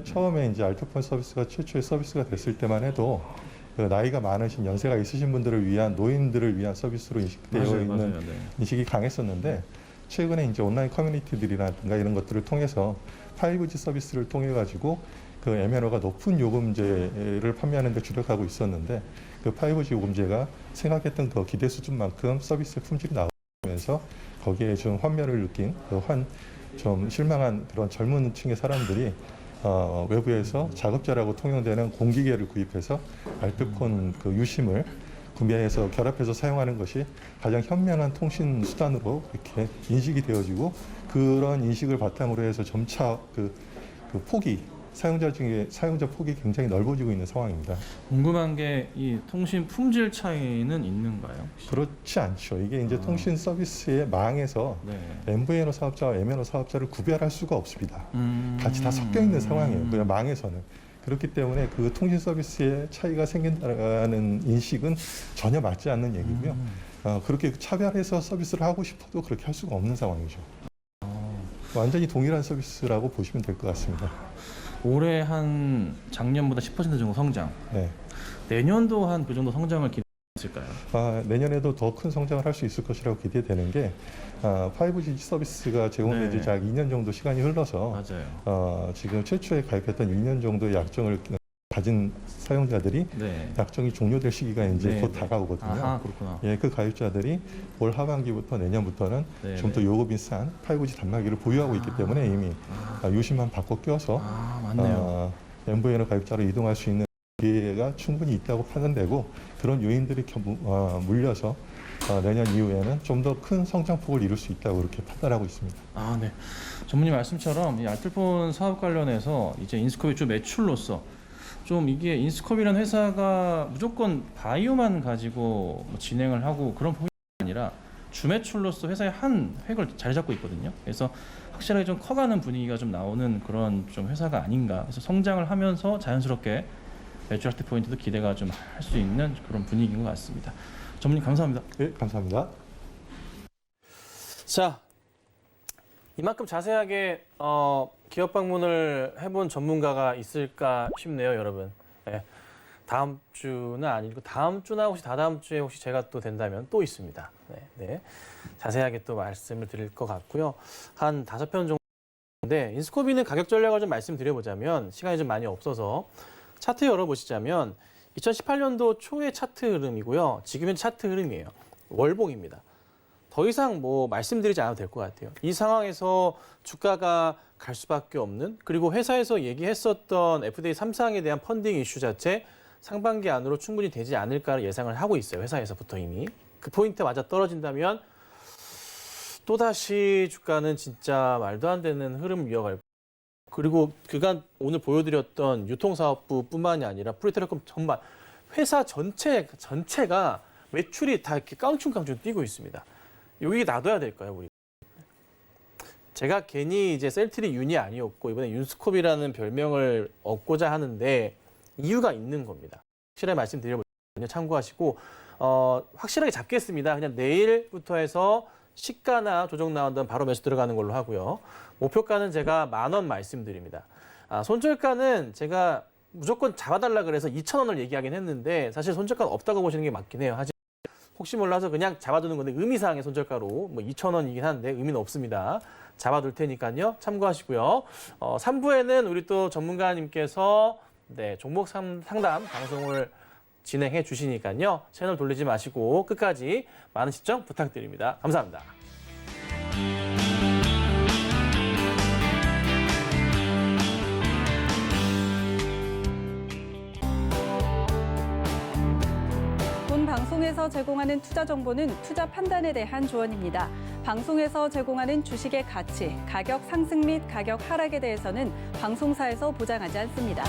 처음에 이제 알뜰폰 서비스가 최초의 서비스가 됐을 때만 해도 그 나이가 많으신 연세가 있으신 분들을 위한 노인들을 위한 서비스로 인식되어 있는 네. 인식이 강했었는데 최근에 이제 온라인 커뮤니티들이라든가 이런 것들을 통해서 5G 서비스를 통해 가지고 그 MNO가 높은 요금제를 판매하는 데 주력하고 있었는데 그 5G 요금제가 생각했던 그 기대 수준만큼 서비스의 품질이 나오면서 거기에 좀 환멸을 느낀 좀 실망한 그런 젊은 층의 사람들이 외부에서 자급자라고 통용되는 공기계를 구입해서 알뜰폰 그 유심을 구매해서 결합해서 사용하는 것이 가장 현명한 통신 수단으로 이렇게 인식이 되어지고 그런 인식을 바탕으로 해서 점차 그 폭이 사용자 폭이 굉장히 넓어지고 있는 상황입니다. 궁금한 게 이 통신 품질 차이는 있는가요? 혹시? 그렇지 않죠. 이게 이제 통신 서비스의 망에서 네. MVNO 사업자와 MNO 사업자를 구별할 수가 없습니다. 같이 다 섞여 있는 상황이에요. 그냥 망에서는. 그렇기 때문에 그 통신 서비스의 차이가 생긴다는 인식은 전혀 맞지 않는 얘기고요. 그렇게 차별해서 서비스를 하고 싶어도 그렇게 할 수가 없는 상황이죠. 완전히 동일한 서비스라고 보시면 될 것 같습니다. 올해 한 작년보다 10% 정도 성장. 네. 내년도 한 그 정도 성장을 기대했을까요? 내년에도 더 큰 성장을 할 수 있을 것이라고 기대되는 게 5G 서비스가 제공된 지 약 2년 정도 시간이 흘러서 맞아요. 지금 최초에 가입했던 1년 정도의 약정을 가진 사용자들이 약정이 종료될 시기가 이제 곧 다가오거든요. 아하, 그렇구나. 예, 그 가입자들이 올 하반기부터 내년부터는 좀 더 요금이 싼 5G 단말기를 보유하고 있기 때문에 이미 유심만 바꿔 껴서 맞네요. MVNO 가입자로 이동할 수 있는 기회가 충분히 있다고 판단되고 그런 요인들이 물려서 내년 이후에는 좀 더 큰 성장폭을 이룰 수 있다고 이렇게 판단하고 있습니다. 네. 전문님 말씀처럼 이 알뜰폰 사업 관련해서 이제 인스코비 주 매출로서 좀 이게 인스코비라는 회사가 무조건 바이오만 가지고 진행을 하고 그런 포인트가 아니라 주 매출로서 회사의 한 획을 자리 잡고 있거든요. 그래서 확실하게 좀 커가는 분위기가 좀 나오는 그런 좀 회사가 아닌가. 그래서 성장을 하면서 자연스럽게 매출 확대 포인트도 기대가 좀 할 수 있는 그런 분위기인 것 같습니다. 전문님 감사합니다. 네, 감사합니다. 자, 이만큼 자세하게 기업 방문을 해본 전문가가 있을까 싶네요, 여러분. 네. 다음 주는 아니고 다음 주나 혹시 다다음 주에 혹시 제가 또 된다면 또 있습니다. 네. 자세하게 또 말씀을 드릴 것 같고요. 한 5편 정도인데 인스코비는 가격 전략을 좀 말씀드려보자면 시간이 좀 많이 없어서 차트 열어보시자면 2018년도 초의 차트 흐름이고요. 지금은 차트 흐름이에요. 월봉입니다. 더 이상 뭐 말씀드리지 않아도 될 것 같아요. 이 상황에서 주가가 갈 수밖에 없는, 그리고 회사에서 얘기했었던 FDA 3사항에 대한 펀딩 이슈 자체 상반기 안으로 충분히 되지 않을까 예상을 하고 있어요. 회사에서부터 이미. 그 포인트 맞아 떨어진다면 또다시 주가는 진짜 말도 안 되는 흐름 이어갈 거예요. 그리고 그간 오늘 보여드렸던 유통사업부뿐만이 아니라 프리테lecom 전반 회사 전체가 매출이 다 이렇게 깡충깡충 뛰고 있습니다. 여기 놔둬야 될까요, 우리? 제가 괜히 이제 셀트리 윤이 아니었고 이번에 윤스콥이라는 별명을 얻고자 하는데 이유가 있는 겁니다. 확실하게 말씀드려보니까 참고하시고 확실하게 잡겠습니다. 그냥 내일부터 해서 시가나 조정 나온다면 바로 매수 들어가는 걸로 하고요. 목표가는 제가 10,000원 말씀드립니다. 손절가는 제가 무조건 잡아달라 그래서 2,000원을 얘기하긴 했는데 사실 손절가는 없다고 보시는 게 맞긴 해요. 하지만 혹시 몰라서 그냥 잡아두는 건데 의미상의 손절가로 뭐 2,000원이긴 한데 의미는 없습니다. 잡아둘 테니까요. 참고하시고요. 3부에는 우리 또 전문가님께서 종목 상담 방송을 진행해 주시니까요. 채널 돌리지 마시고 끝까지 많은 시청 부탁드립니다. 감사합니다. 본 방송에서 제공하는 투자 정보는 투자 판단에 대한 조언입니다. 방송에서 제공하는 주식의 가치, 가격 상승 및 가격 하락에 대해서는 방송사에서 보장하지 않습니다.